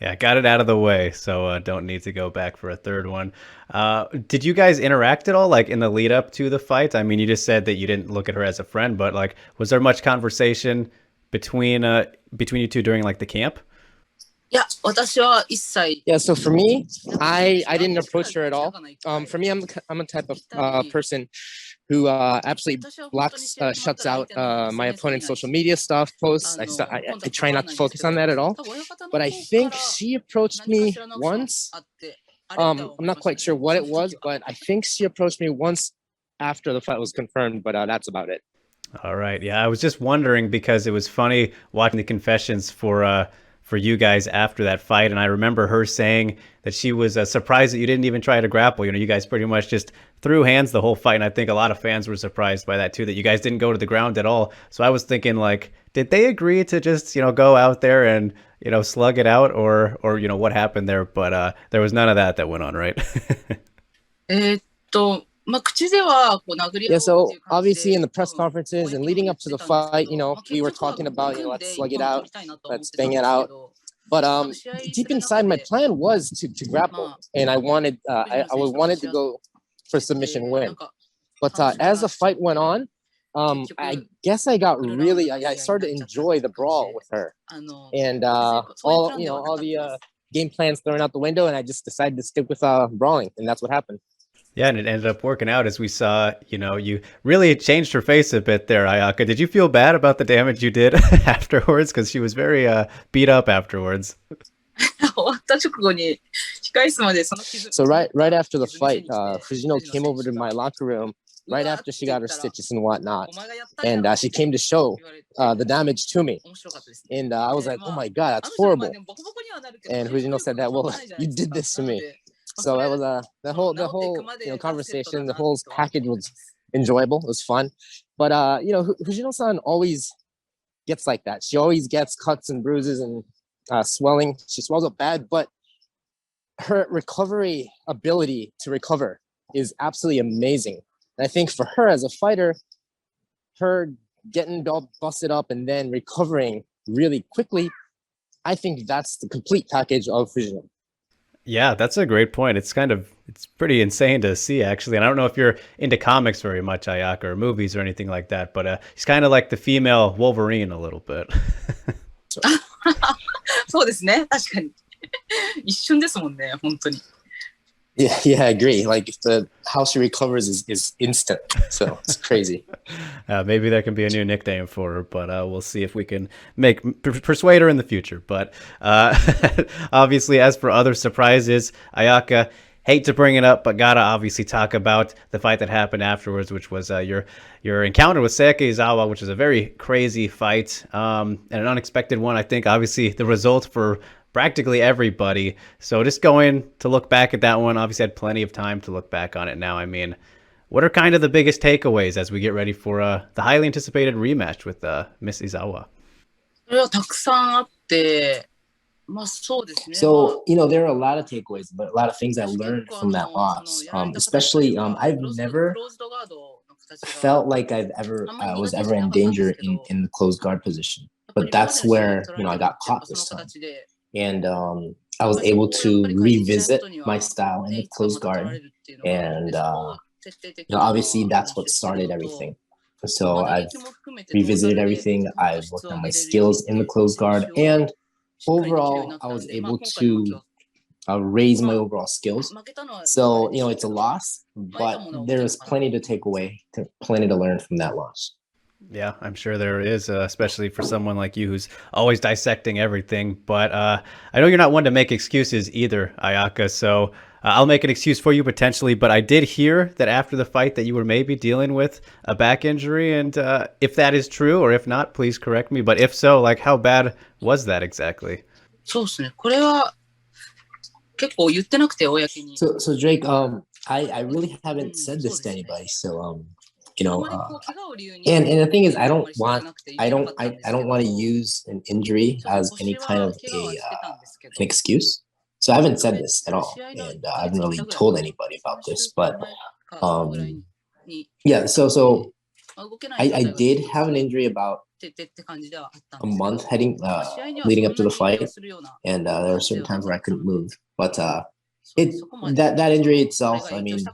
Yeah, got it out of the way, so don't need to go back for a third one. Did you guys interact at all, like in the lead up to the fight? I mean, you just said that you didn't look at her as a friend, but like, was there much conversation between you two during like the camp? いや、私は一切。 Yeah, so for me, I didn't approach her at all. For me, I'm a type of person who absolutely shuts out my opponent's social media stuff, posts. I try not to focus on that at all. But I think she approached me once. I'm not quite sure what it was, but I think she approached me once after the fight was confirmed, but that's about it. All right. Yeah, I was just wondering because it was funny watching the confessions for you guys after that fight. And I remember her saying that she was surprised that you didn't even try to grapple. You know, you guys pretty much just threw hands the whole fight. And I think a lot of fans were surprised by that too, that you guys didn't go to the ground at all. So I was thinking like, did they agree to just, you know, go out there and, you know, slug it out or, you know, what happened there? But there was none of that went on, right? Yeah, so obviously in the press conferences and leading up to the fight, you know, we were talking about, you know, let's slug it out, let's bang it out. But deep inside, my plan was to grapple, and I wanted to go for submission win. But as the fight went on, I guess I started to enjoy the brawl with her, and all the game plans thrown out the window, and I just decided to stick with brawling, and that's what happened. Yeah, and it ended up working out as we saw, you know, you really changed her face a bit there, Ayaka. Did you feel bad about the damage you did afterwards? Because she was very beat up afterwards. So right after the fight, Fujino came over to my locker room right after she got her stitches and whatnot. And she came to show the damage to me. And I was like, oh my God, that's horrible. And Fujino said that, well, you did this to me. So that was the whole you know, conversation, the whole package was enjoyable. It was fun. But you know, Fujino-san always gets like that. She always gets cuts and bruises and swelling. She swells up bad, but her recovery ability to recover is absolutely amazing. And I think for her as a fighter, her getting busted up and then recovering really quickly, I think that's the complete package of Fujino. Yeah, that's a great point. It's pretty insane to see actually. And I don't know if you're into comics very much, Ayaka, or movies or anything like that, but he's kind of like the female Wolverine a little bit. そうですね。確かに。一瞬ですもんね、本当に。Yeah, I agree. Like if the how she recovers is instant, so it's crazy. Maybe there can be a new nickname for her, but we'll see if we can persuade her in the future. But obviously, as for other surprises, Ayaka, hate to bring it up, but gotta obviously talk about the fight that happened afterwards, which was your encounter with Sayaka Izawa, which is a very crazy fight and an unexpected one. I think obviously the result for practically everybody. So just going to look back at that one, obviously had plenty of time to look back on it now. I mean, what are kind of the biggest takeaways as we get ready for the highly anticipated rematch with Miss Izawa? それはたくさんあって、まあそうですね。So, there are a lot of takeaways, but a lot of things I learned from that loss. Especially, I've never felt like was ever in danger in the closed guard position. But that's where, I got caught this time. And I was able to revisit my style in the closed guard. And, obviously that's what started everything. So I've revisited everything. I've worked on my skills in the closed guard. And overall, I was able to raise my overall skills. So, it's a loss, but there is plenty to take away, plenty to learn from that loss. Yeah, I'm sure there is, especially for someone like you who's always dissecting everything. But I know you're not one to make excuses either, Ayaka. So I'll make an excuse for you potentially. But I did hear that after the fight that you were maybe dealing with a back injury. And if that is true, or if not, please correct me. But if so, like how bad was that exactly? そうですね。これは結構言ってなくて、公に。So Drake, I really haven't said this to anybody. So and the thing is, I don't want to use an injury as any kind of an excuse. So I haven't said this at all, and I haven't really told anybody about this. But yeah, so I did have an injury about a month leading up to the fight, and there were certain times where I couldn't move. But that injury itself, I mean,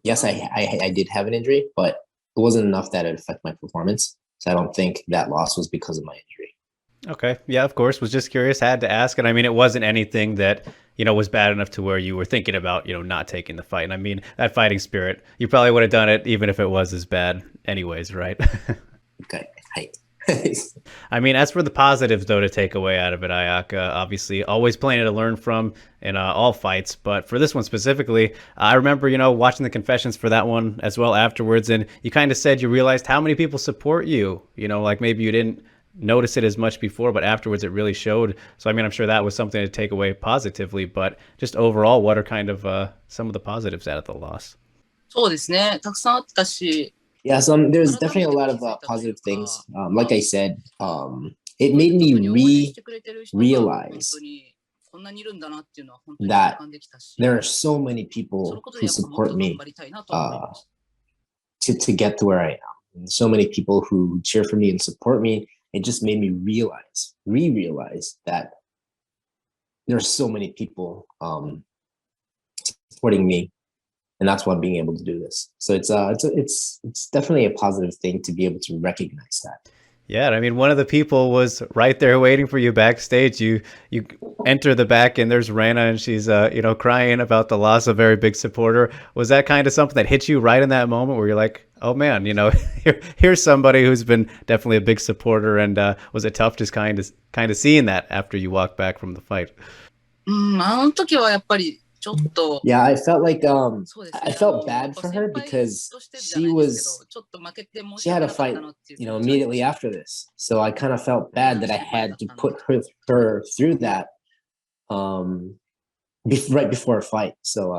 yes, I did have an injury, but it wasn't enough that it affected my performance. So I don't think that loss was because of my injury. Okay. Yeah, of course. Was just curious. Had to ask. And I mean, it wasn't anything that, was bad enough to where you were thinking about, not taking the fight. And I mean, that fighting spirit, you probably would have done it even if it was as bad anyways, right? Okay. I mean, as for the positives, though, to take away out of it, Ayaka, obviously always plenty to learn from in all fights. But for this one specifically, I remember, watching the confessions for that one as well afterwards. And you kind of said you realized how many people support you, like maybe you didn't notice it as much before, but afterwards it really showed. So, I mean, I'm sure that was something to take away positively. But just overall, what are kind of some of the positives out of the loss? そうですね。たくさんあったし。Yeah, so there's definitely a lot of positive things. Like I said, it made me realize that there are so many people who support me to get to where I am. And so many people who cheer for me and support me. It just made me realize that there are so many people supporting me. And that's why I'm being able to do this. So it's definitely a positive thing to be able to recognize that. Yeah, I mean, one of the people was right there waiting for you backstage. You enter the back and there's Reina and she's crying about the loss of a very big supporter. Was that kind of something that hit you right in that moment where you're like, oh man, here's somebody who's been definitely a big supporter, and was it tough just kind of seeing that after you walked back from the fight? あの時はやっぱり Yeah, I felt like I felt bad for her because she had a fight, immediately after this. So I kind of felt bad that I had to put her through that right before a fight. So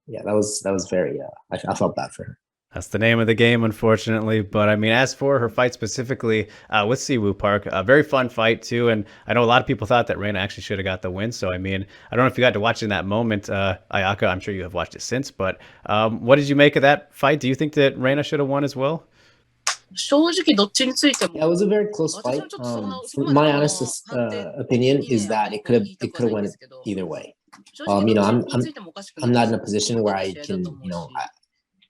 yeah, that was very I felt bad for her. That's the name of the game, unfortunately. But I mean, as for her fight specifically with Siwoo Park, a very fun fight too. And I know a lot of people thought that Reina actually should have got the win. So I mean, I don't know if you got to watch in that moment, Ayaka. I'm sure you have watched it since. But what did you make of that fight? Do you think that Reina should have won as well? 正直どっちについても Yeah, it was a very close fight. My honest opinion is that it could have went either way. You know, I'm not in a position where I can, you know,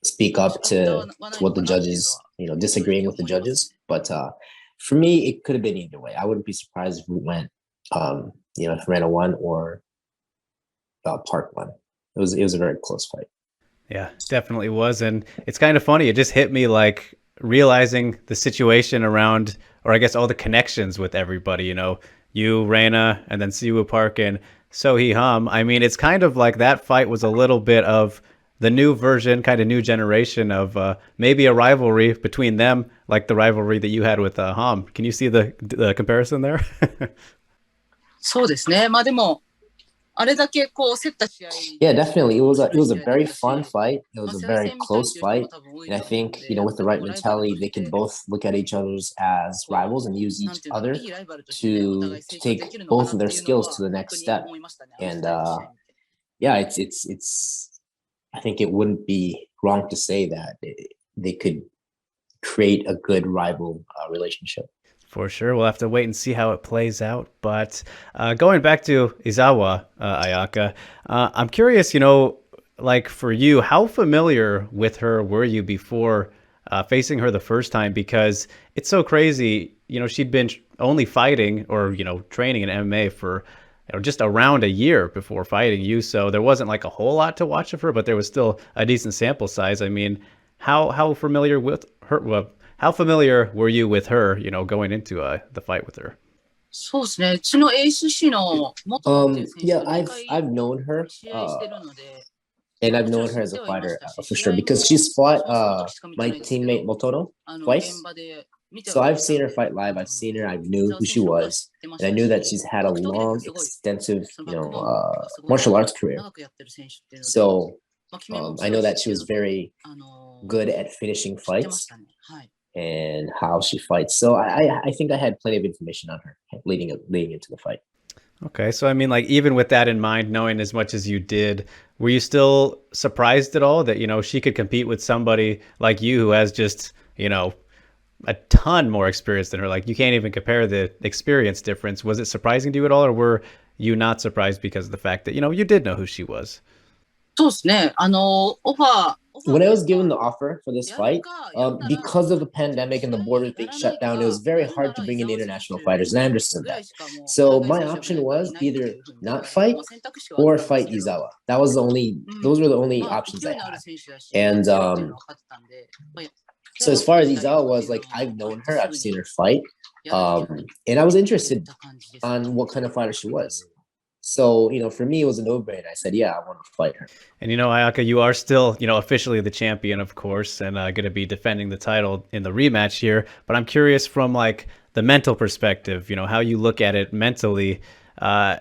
speak up to what the judges, you know, disagreeing with the judges. But for me, it could have been either way. I wouldn't be surprised if we went, you know, if Rena won or Park won. It was a very close fight. Yeah, definitely was. And it's kind of funny. It just hit me like realizing the situation around, or I guess all the connections with everybody, you know, you, Reina, and then Siwoo Park and Sohee Ham. I mean, it's kind of like that fight was a little bit of the new version, kind of new generation of maybe a rivalry between them, like the rivalry that you had with Ham. Can you see the comparison there? そうですね。まあでも、あれだけこう競った試合。Yeah, definitely. It was a very fun fight. It was a very close fight. And I think, you know, with the right mentality, they can both look at each other's as rivals and use each other to take both of their skills to the next step. And yeah, it's I think it wouldn't be wrong to say that they could create a good rival relationship. For sure. We'll have to wait and see how it plays out. But going back to Izawa, Ayaka, I'm curious, you know, like for you, how familiar with her were you before facing her the first time? Because it's so crazy. You know, she'd been only fighting or, you know, training in MMA for just around a year before fighting you. So there wasn't like a whole lot to watch of her, but there was still a decent sample size. I mean, how familiar with her? Well, how familiar were you with her, you know, going into the fight with her? そうですね。うちの ACC の元の選手 Yeah, I've known her. 試合してるので、 And I've known her as a fighter for sure because she's fought my teammate Motono 現 twice. 場で見て So I've seen her fight live. I've seen her. I knew who she was, and I knew that she's had a long, extensive, you know, martial arts career. 長くやってる選手っていうので、 So まあ君も I know that she was very あの good at finishing 知ってまし fights たね。はい。 and how she fights. So I think I had plenty of information on her leading into the fight. Okay, so I mean, like, even with that in mind, knowing as much as you did, were you still surprised at all that, you know, she could compete with somebody like you who has just, you know, a ton more experience than her? Like, you can't even compare the experience difference. Was it surprising to you at all, or were you not surprised because of the fact that, you know, you did know who she was? そうですね。オファー。 When I was given the offer for this fight, because of the pandemic and the borders being shut down, it was very hard to bring in international fighters, and I understood that. So my option was either not fight or fight Izawa. Those were the only options I had. And so as far as Izawa was, like, I've known her, I've seen her fight, and I was interested on what kind of fighter she was. So, you know, for me, it was a no-brainer. I said, yeah, I want to fight her. And, you know, Ayaka, you are still, you know, officially the champion, of course, and going to be defending the title in the rematch here. But I'm curious from, like, the mental perspective, you know, how you look at it mentally. Do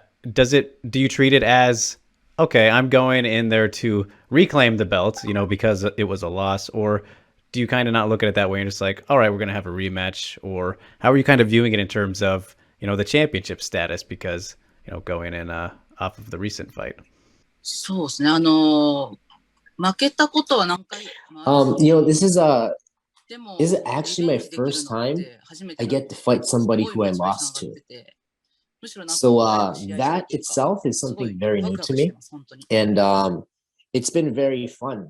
you treat it as, okay, I'm going in there to reclaim the belt, you know, because it was a loss? Or do you kind of not look at it that way and just like, all right, we're going to have a rematch? Or how are you kind of viewing it in terms of, you know, the championship status? Because, you know, going in off of the recent fight. そうですね。負けたことは何回 You know, this is でも this is actually my first time I get to fight somebody who I lost to. So that itself is something very new to me, and it's been very fun.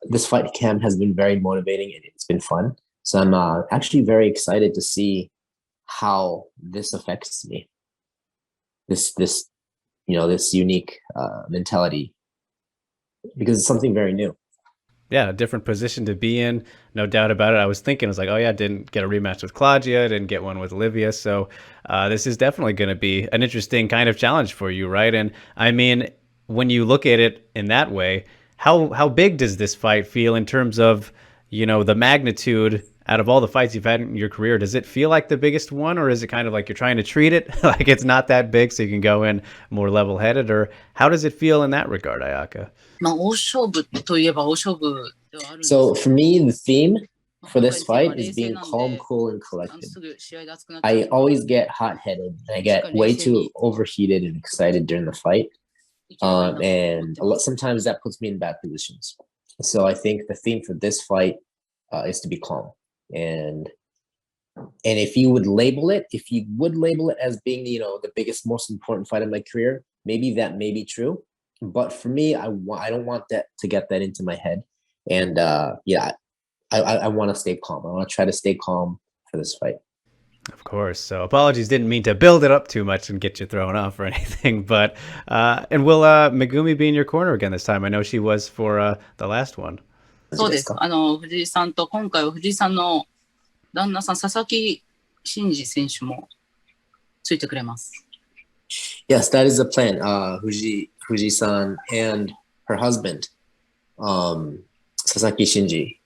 This fight camp has been very motivating and it's been fun. So I'm actually very excited to see how this affects me. This you know, this unique mentality, because it's something very new. Yeah, a different position to be in, no doubt about it. I was thinking, I was like, oh yeah, I didn't get a rematch with Claudia, didn't get one with Olivia, so this is definitely going to be an interesting kind of challenge for you, right? And I mean, when you look at it in that way, how big does this fight feel in terms of, you know, the magnitude out of all the fights you've had in your career? Does it feel like the biggest one, or is it kind of like you're trying to treat it like it's not that big so you can go in more level-headed? Or how does it feel in that regard, Ayaka? まあ、大勝負といえば大勝負ではあるんですけ So ど for me, the theme for this fight is being calm, cool, and す collected. ぐ試合で熱くなっちゃう I always get hot-headed. I get way too overheated and excited during the fight. And sometimes that puts me in bad positions. So I think the theme for this fight is to be calm. And if you would label it as being, you know, the biggest, most important fight of my career, maybe that may be true, but for me, I don't want that to get that into my head. And yeah, I want to stay calm. I want to try to stay calm for this fight. Of course. So apologies, didn't mean to build it up too much and get you thrown off or anything. But and will Megumi be in your corner again this time? I know she was for the last one. そうです。藤井さんと、今回は藤井さんの旦那さん、佐々木真司選手もついてくれます。Yes, that is the plan. Fuji-san and her husband, Sasaki Shinji,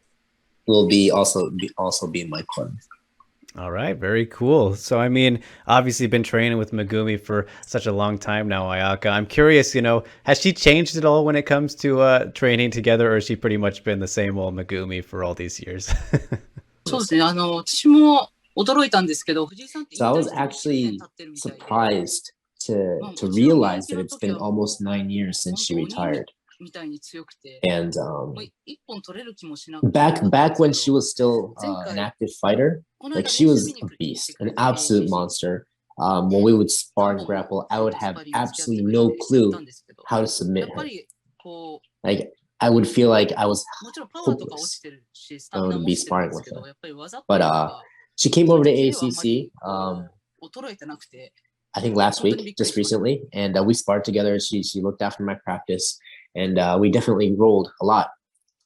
will also be in my corner. All right, very cool. So, I mean, obviously been training with Megumi for such a long time now, Ayaka. I'm curious, has she changed at all when it comes to training together, or has she pretty much been the same old Megumi for all these years? そうですね。私も驚いたんですけど、藤井さんって So I was actually surprised to realize that it's been almost 9 years since she retired. And back when she was still an active fighter, like she was a beast, an absolute monster. When we would spar and grapple, I would have absolutely no clue how to submit her. Like I would feel like I was hopeless to be sparring with her. But she came over to ACC. I think last week, just recently, and we sparred together. She looked after my practice, and we definitely rolled a lot.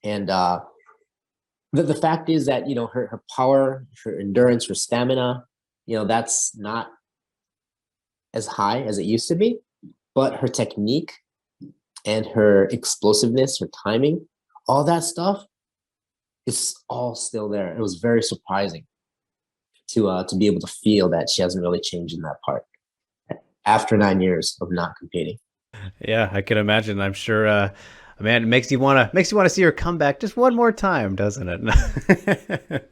And the fact is that her power, her endurance, her stamina, that's not as high as it used to be, but her technique and her explosiveness, her timing, all that stuff is all still there. It was very surprising to be able to feel that she hasn't really changed in that part after 9 years of not competing. Yeah, I can imagine. I'm sure, man, it makes you want to see her come back just one more time, doesn't it?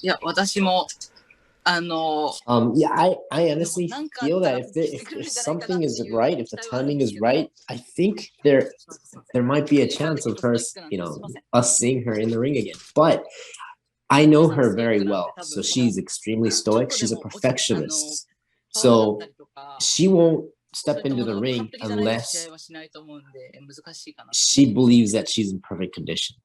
いや、私も yeah, I honestly feel that if something is right, if the timing is right, I think there might be a chance of her, us seeing her in the ring again. But I know her very well, so she's extremely stoic. She's a perfectionist, so she won't step into the ring unless she believes that she's in perfect condition.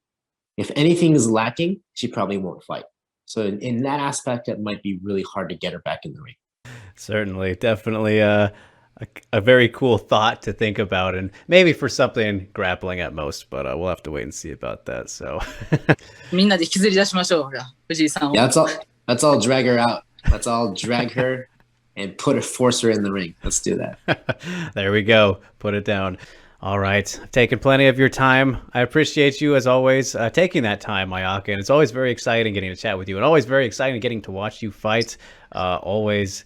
If anything is lacking, she probably won't fight. So in that aspect, it might be really hard to get her back in the ring. Certainly, definitely a very cool thought to think about, and maybe for something grappling at most, but we'll have to wait and see about that. So, みんなで引きずり出しましょう。藤井さんを。Yeah, let's all drag her out. Let's all drag her and force her in the ring. Let's do that. There we go. Put it down. All right. I've taken plenty of your time. I appreciate you, as always, taking that time, Ayaka. And it's always very exciting getting to chat with you, and always very exciting getting to watch you fight. Always,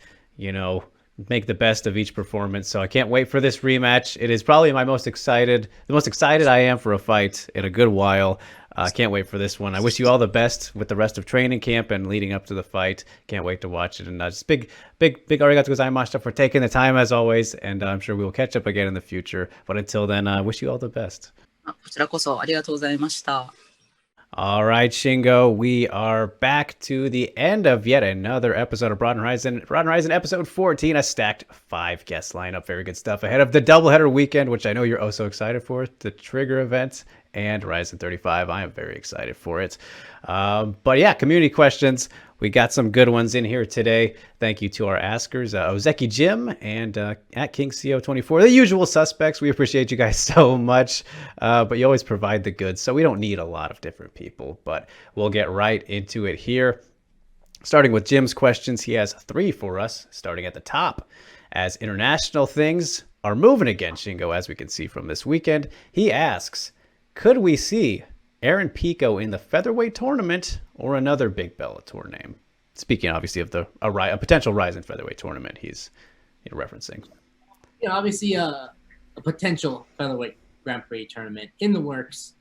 make the best of each performance. So I can't wait for this rematch. It is probably the most excited I am for a fight in a good while. I can't wait for this one. I wish you all the best with the rest of training camp and leading up to the fight. Can't wait to watch it. And just big arigato gozaimashita for taking the time, as always. And I'm sure we will catch up again in the future. But until then, I wish you all the best. こちらこそありがとうございました。All right, Shingo, we are back to the end of yet another episode of Broadened Horizon. Broadened Horizon episode 14, a stacked 5-guest lineup. Very good stuff ahead of the doubleheader weekend, which I know you're oh so excited for, the Trigger event and Horizon 35. I am very excited for it. But yeah, community questions. We got some good ones in here today. Thank you to our askers, Ozeki Jim and at KingCO24. The usual suspects. We appreciate you guys so much. But you always provide the goods, so we don't need a lot of different people. But we'll get right into it here. Starting with Jim's questions, he has 3 for us, starting at the top. As international things are moving again, Shingo, as we can see from this weekend, he asks, could we see Aaron Pico in the featherweight tournament or another big Bellator name? Speaking obviously of a potential RIZIN featherweight tournament he's referencing. Obviously a potential featherweight Grand Prix tournament in the works.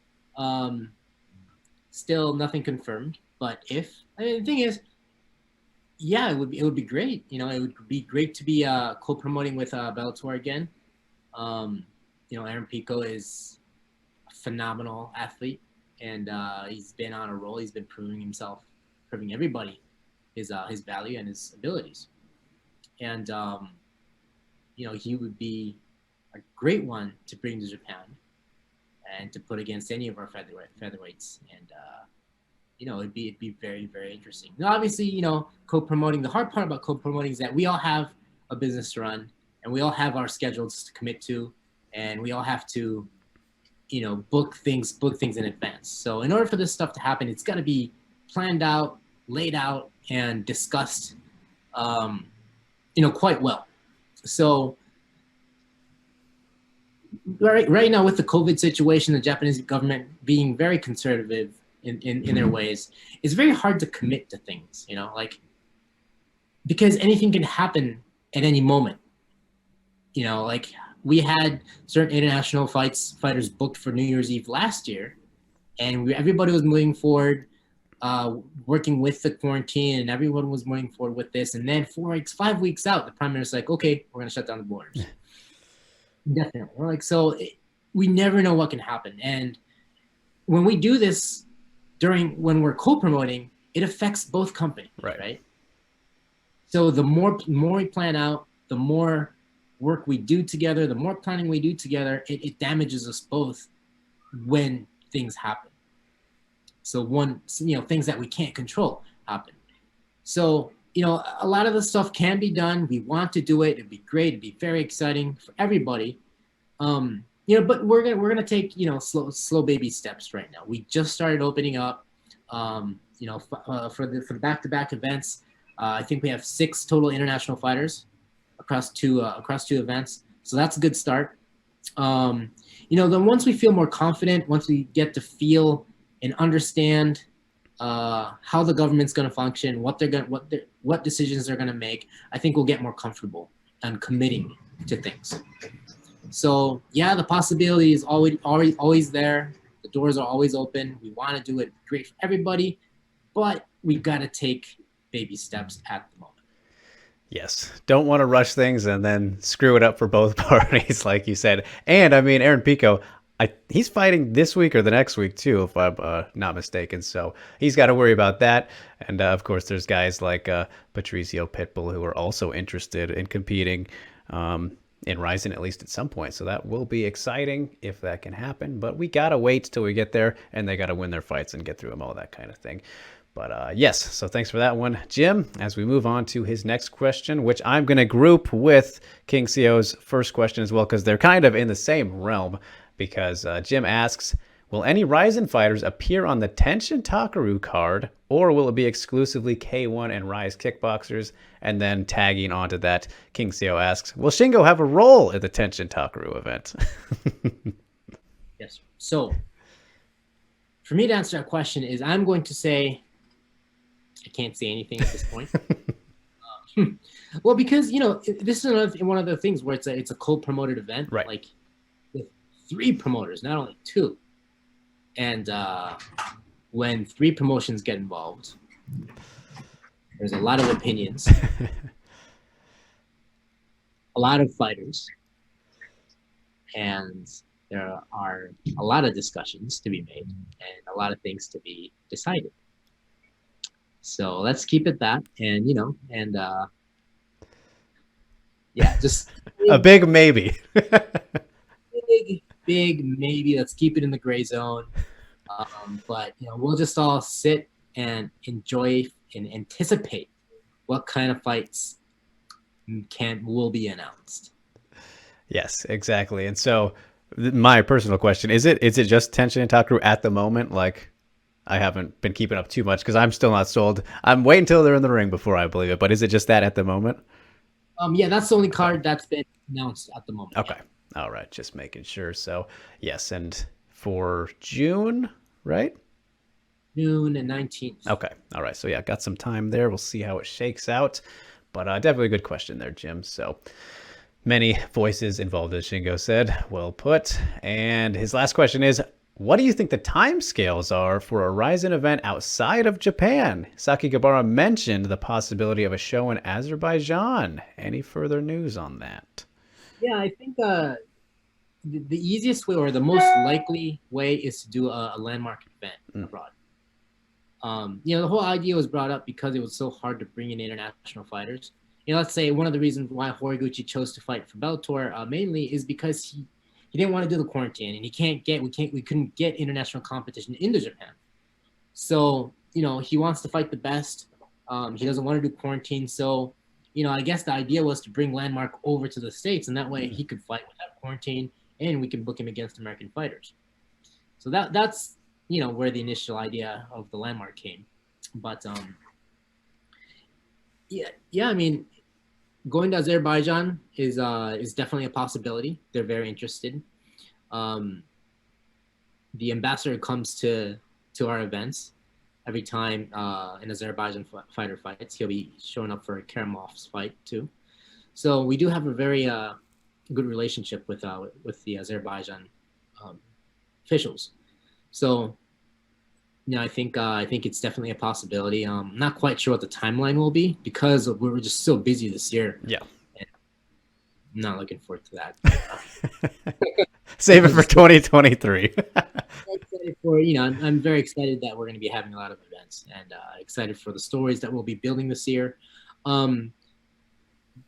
Still nothing confirmed, but the thing is, yeah, it would be great. It would be great to be co-promoting with Bellator again. Aaron Pico is a phenomenal athlete. And he's been on a roll. He's been proving everybody his value and his abilities. And he would be great one to bring to Japan and to put against any of our featherweights. And you know, it'd be very, very interesting. Now, obviously, you know, co-promoting, the hard part about co-promoting is that we all have a business to run and we all have our schedules to commit to, and we all have to, you know, book things in advance. So in order for this stuff to happen, it's got to be planned out, laid out, and discussed, you know, quite well. So right now with the COVID situation, the Japanese government being very conservative in their ways, it's very hard to commit to things, you know, like, because anything can happen at any moment. You know, like we had certain international fighters booked for New Year's Eve last year, and everybody was moving forward, working with the quarantine, and everyone was moving forward with this. And then 5 weeks out, the prime minister's like, okay, we're going to shut down the borders. Definitely. Like, so we never know what can happen. And when we do this when we're co-promoting, it affects both companies, right? So the more we plan out, the more work we do together, the more planning we do together, it damages us both when things happen. So you know, things that we can't control happen. So, you know, a lot of the stuff can be done. We want to do it. It'd be great. It'd be very exciting for everybody. You know, but we're gonna take, you know, slow baby steps right now. We just started opening up. You know, for the back-to-back events, I think we have 6 total international fighters across two events. So that's a good start. You know, then once we feel more confident, once we get to feel and understand how the government's going to function, what decisions they're going to make, I think we'll get more comfortable and committing to things. So yeah, the possibility is always there. The doors are always open. We want to do it great for everybody, but we've got to take baby steps at the moment. Yes. Don't want to rush things and then screw it up for both parties, like you said. And I mean, Aaron Pico, he's fighting this week or the next week too, if I'm not mistaken. So he's got to worry about that. And of course, there's guys like Patricio Pitbull who are also interested in competing in RIZIN, at least at some point. So that will be exciting if that can happen. But we got to wait till we get there, and they got to win their fights and get through them, all that kind of thing. But yes, so thanks for that one, Jim. As we move on to his next question, which I'm going to group with King Sio's first question as well, because they're kind of in the same realm. Because Jim asks, will any RIZIN fighters appear on the Tenshin Takaru card, or will it be exclusively K1 and Rise kickboxers? And then tagging onto that, King Sio asks, will Shingo have a role at the Tenshin Takaru event? Yes. So for me to answer that question is, I'm going to say, I can't say anything at this point. Well, because, you know, this is one of the things where it's a co-promoted event, right? Like with 3 promoters, not only 2. And when 3 promotions get involved, there's a lot of opinions, a lot of fighters, and there are a lot of discussions to be made and a lot of things to be decided. So let's keep it that, and, you know, and yeah, just a big maybe. big maybe. Let's keep it in the gray zone. But, you know, we'll just all sit and enjoy and anticipate what kind of fights will be announced. Yes, exactly. And so my personal question, is it just Tenshin and Takaru at the moment? Like, I haven't been keeping up too much because I'm still not sold. I'm waiting until they're in the ring before I believe it. But is it just that at the moment? Yeah, that's the only card that's been announced at the moment. Okay. Yeah. All right. Just making sure. So, yes. And for June, right? June and 19th. Okay. All right. So, yeah, got some time there. We'll see how it shakes out. But definitely a good question there, Jim. So, many voices involved, as Shingo said. Well put. And his last question is, what do you think the timescales are for a RIZIN event outside of Japan? Sakigabara mentioned the possibility of a show in Azerbaijan. Any further news on that? Yeah, I think the easiest way or the most likely way is to do a landmark event abroad. You know, the whole idea was brought up because it was so hard to bring in international fighters. let's say one of the reasons why Horiguchi chose to fight for Bellator mainly is because he didn't want to do the quarantine, and we couldn't get international competition into Japan. So, he wants to fight the best. He doesn't want to do quarantine. So, I guess the idea was to bring Landmark over to the States, and that way he could fight without quarantine, and we can book him against American fighters. So that's where the initial idea of the Landmark came. But I mean, going to Azerbaijan is definitely a possibility. They're very interested. The ambassador comes to our events every time an Azerbaijan fighter fights. He'll be showing up for Karamov's fight too. So we do have a very good relationship with the Azerbaijan officials. So I think it's definitely a possibility. Not quite sure what the timeline will be because we're just so busy this year. Yeah. And I'm not looking forward to that. Save it for 2023. I'm very excited that we're going to be having a lot of events, and excited for the stories that we'll be building this year. I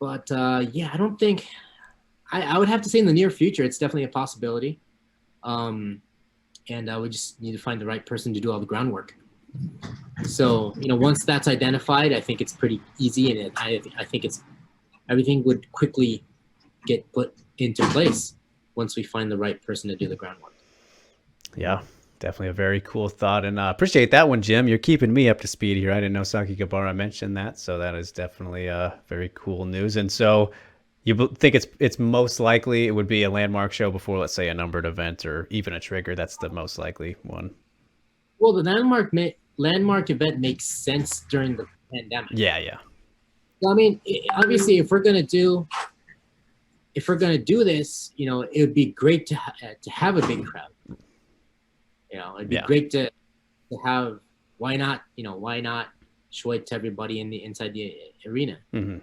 don't think I would have to say in the near future, it's definitely a possibility. And we just need to find the right person to do all the groundwork. So, once that's identified, I think it's pretty easy, and I think everything would quickly get put into place once we find the right person to do the groundwork. Yeah, definitely a very cool thought, and appreciate that one, Jim. You're keeping me up to speed here. I didn't know Saki Gabara mentioned that, so that is definitely very cool news. And so you think it's most likely it would be a Landmark show before, let's say, a numbered event or even a Trigger. That's the most likely one. Well, the Landmark event makes sense during the pandemic. Yeah. I mean, obviously, if we're gonna do this, it would be great to have a big crowd. It'd be great to have. Why not show it to everybody inside the arena? Mm-hmm.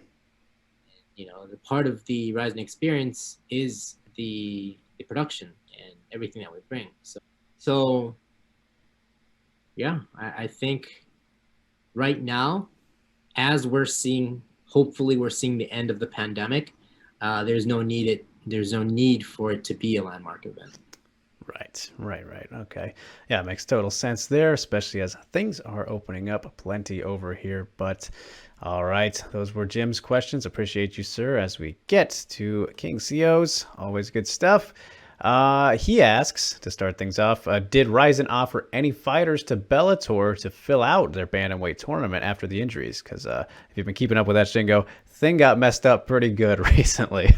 The part of the RIZIN experience is the production and everything that we bring. So yeah, I think right now, as hopefully we're seeing the end of the pandemic, there's no need for it to be a Landmark event. Right. Okay. Yeah, it makes total sense there, especially as things are opening up plenty over here. But all right, those were Jim's questions. Appreciate you, sir. As we get to King CO's, always good stuff. He asks, to start things off, did RIZIN offer any fighters to Bellator to fill out their bantamweight tournament after the injuries? Because if you've been keeping up with that, Shingo, thing got messed up pretty good recently.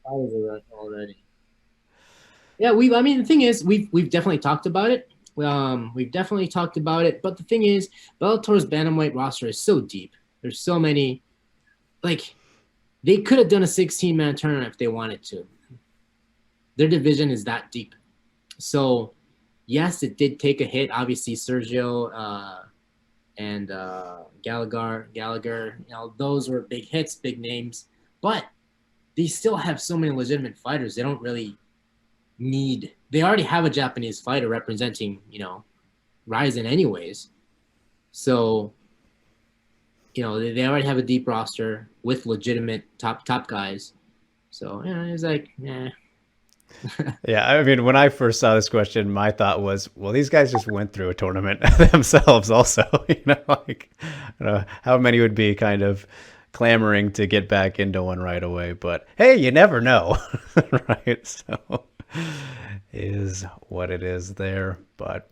Already. Yeah, the thing is, we've definitely talked about it. But the thing is, Bellator's bantamweight roster is so deep. There's so many, they could have done a 16-man tournament if they wanted to. Their division is that deep. So, yes, it did take a hit. Obviously, Sergio and Gallagher, those were big hits, big names. But they still have so many legitimate fighters. They don't really they already have a Japanese fighter representing, RIZIN anyways. So, they already have a deep roster with legitimate top guys. So, it's like, eh. Yeah, I mean, when I first saw this question, my thought was, well, these guys just went through a tournament themselves also. How many would be kind of clamoring to get back into one right away. But hey, you never know, right? So is what it is there. But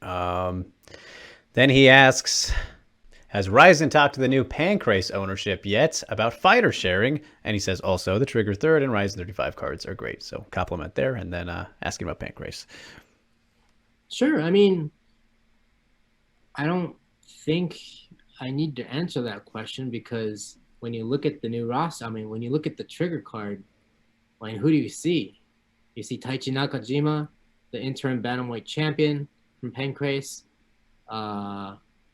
then he asks, has RIZIN talked to the new Pancrase ownership yet about fighter sharing? And he says also the Trigger 3rd and RIZIN 35 cards are great. So compliment there, and then asking about Pancrase. Sure. I mean, I don't think I need to answer that question, because when you look at the new roster, when you look at the Trigger card, who do you see? You see Taichi Nakajima, the interim bantamweight champion from Pancrase.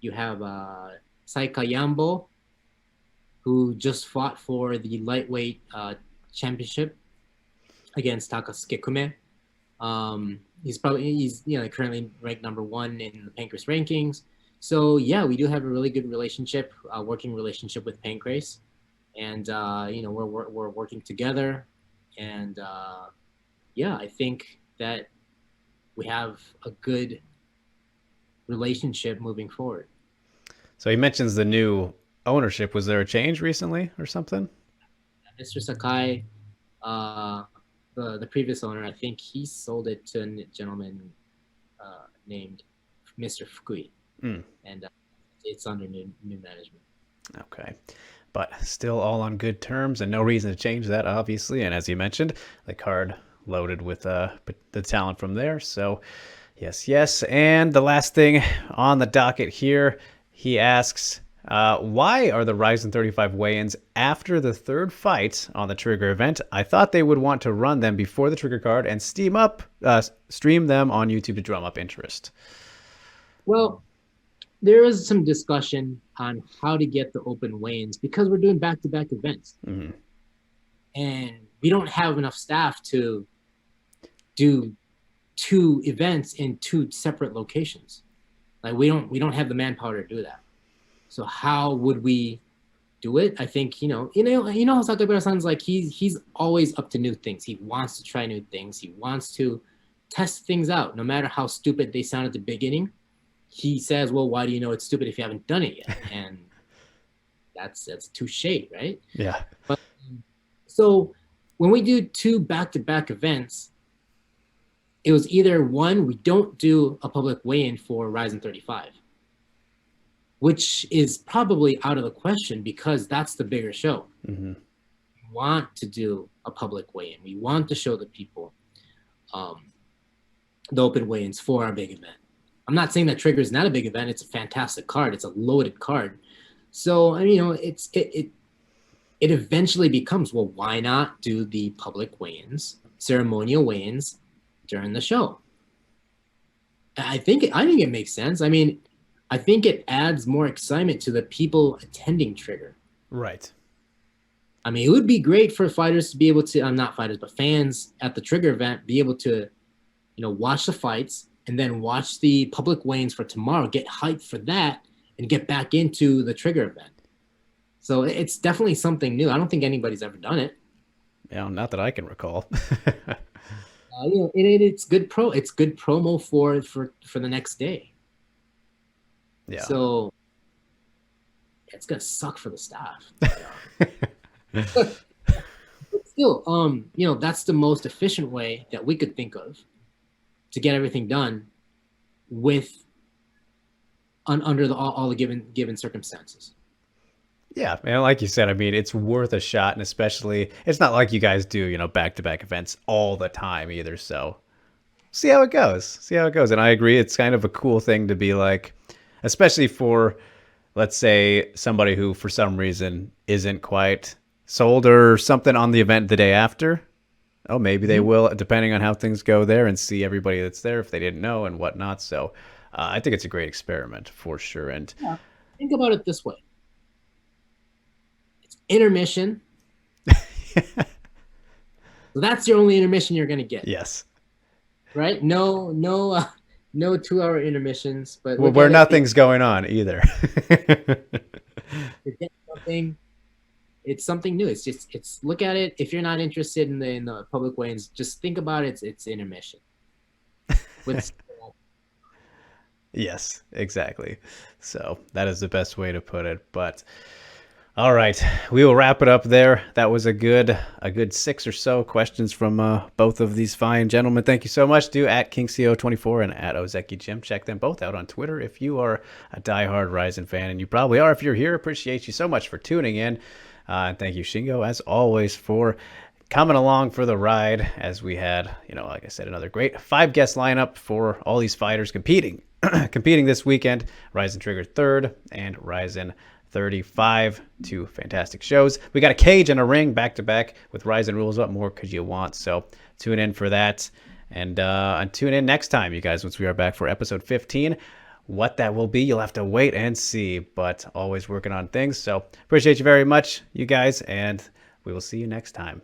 You have Saika Yambo, who just fought for the lightweight championship against Takasuke Kume. He's currently ranked number 1 in the Pancrase rankings. So yeah, we do have a really good relationship, working relationship with Pancrase, and we're working together, and yeah, I think that we have a good relationship moving forward. So he mentions the new ownership. Was there a change recently or something? Mr. Sakai, the previous owner, I think he sold it to a gentleman named Mr. Fukui, and it's under new management. Okay, but still all on good terms and no reason to change that, obviously. And as you mentioned, the card loaded with the talent from there. So yes. And the last thing on the docket here, he asks, why are the RIZIN 35 weigh-ins after the third fight on the Trigger event? I thought they would want to run them before the Trigger card and stream them on YouTube to drum up interest. Well, there is some discussion on how to get the open weigh-ins because we're doing back-to-back events. Mm-hmm. And we don't have enough staff to do 2 events in 2 separate locations. Like we don't have the manpower to do that. So how would we do it? I think you know how Sakura-san's like he's always up to new things. He wants to try new things. He wants to test things out, no matter how stupid they sound at the beginning. He says, "Well, why do you know it's stupid if you haven't done it yet?" And that's touche, right? Yeah. But, so when we do 2 back-to-back events, it was either one, we don't do a public weigh-in for RIZIN 35, which is probably out of the question because that's the bigger show. Mm-hmm. We want to do a public weigh-in. We want to show the people the open weigh-ins for our big event. I'm not saying that Trigger is not a big event. It's a fantastic card. It's a loaded card. So, it eventually becomes, well, why not do the public weigh-ins, ceremonial weigh-ins during the show? I think it makes sense. I mean, I think it adds more excitement to the people attending Trigger. Right. I mean, it would be great for fighters to be able to, not fighters, but fans at the Trigger event, be able to, watch the fights and then watch the public weigh-ins for tomorrow, get hyped for that, and get back into the Trigger event. So it's definitely something new. I don't think anybody's ever done it. Yeah, not that I can recall. It's good It's good promo for the next day. Yeah. So it's gonna suck for the staff. But still, that's the most efficient way that we could think of to get everything done with under all the given circumstances. Yeah, and like you said, I mean, it's worth a shot, and especially, it's not like you guys do, back-to-back events all the time either, so see how it goes. And I agree, it's kind of a cool thing to be like, especially for, let's say, somebody who, for some reason, isn't quite sold or something on the event the day after. Oh, maybe they will, depending on how things go there, and see everybody that's there if they didn't know and whatnot. So I think it's a great experiment for sure. And think about it this way. It's intermission. So that's your only intermission you're going to get. Yes. Right? No 2-hour intermissions, but where nothing's going on either. You're getting something. It's something new. It's look at it. If you're not interested in the public weigh-ins, just think about it. It's intermission. Yes, exactly. So that is the best way to put it. But all right, we will wrap it up there. That was a good 6 or so questions from both of these fine gentlemen. Thank you so much to @KingCO24 and @OzekiJim. Check them both out on Twitter if you are a diehard RIZIN fan, and you probably are if you're here. Appreciate you so much for tuning in. And thank you, Shingo, as always, for coming along for the ride as we had, like I said, another great 5-guest lineup for all these fighters competing this weekend. RIZIN Trigger 3rd and RIZIN 35, 2 fantastic shows. We got a cage and a ring back-to-back with RIZIN rules. What more could you want? So tune in for that. And tune in next time, you guys, once we are back for episode 15. What that will be, you'll have to wait and see, but always working on things. So appreciate you very much, you guys, and we will see you next time.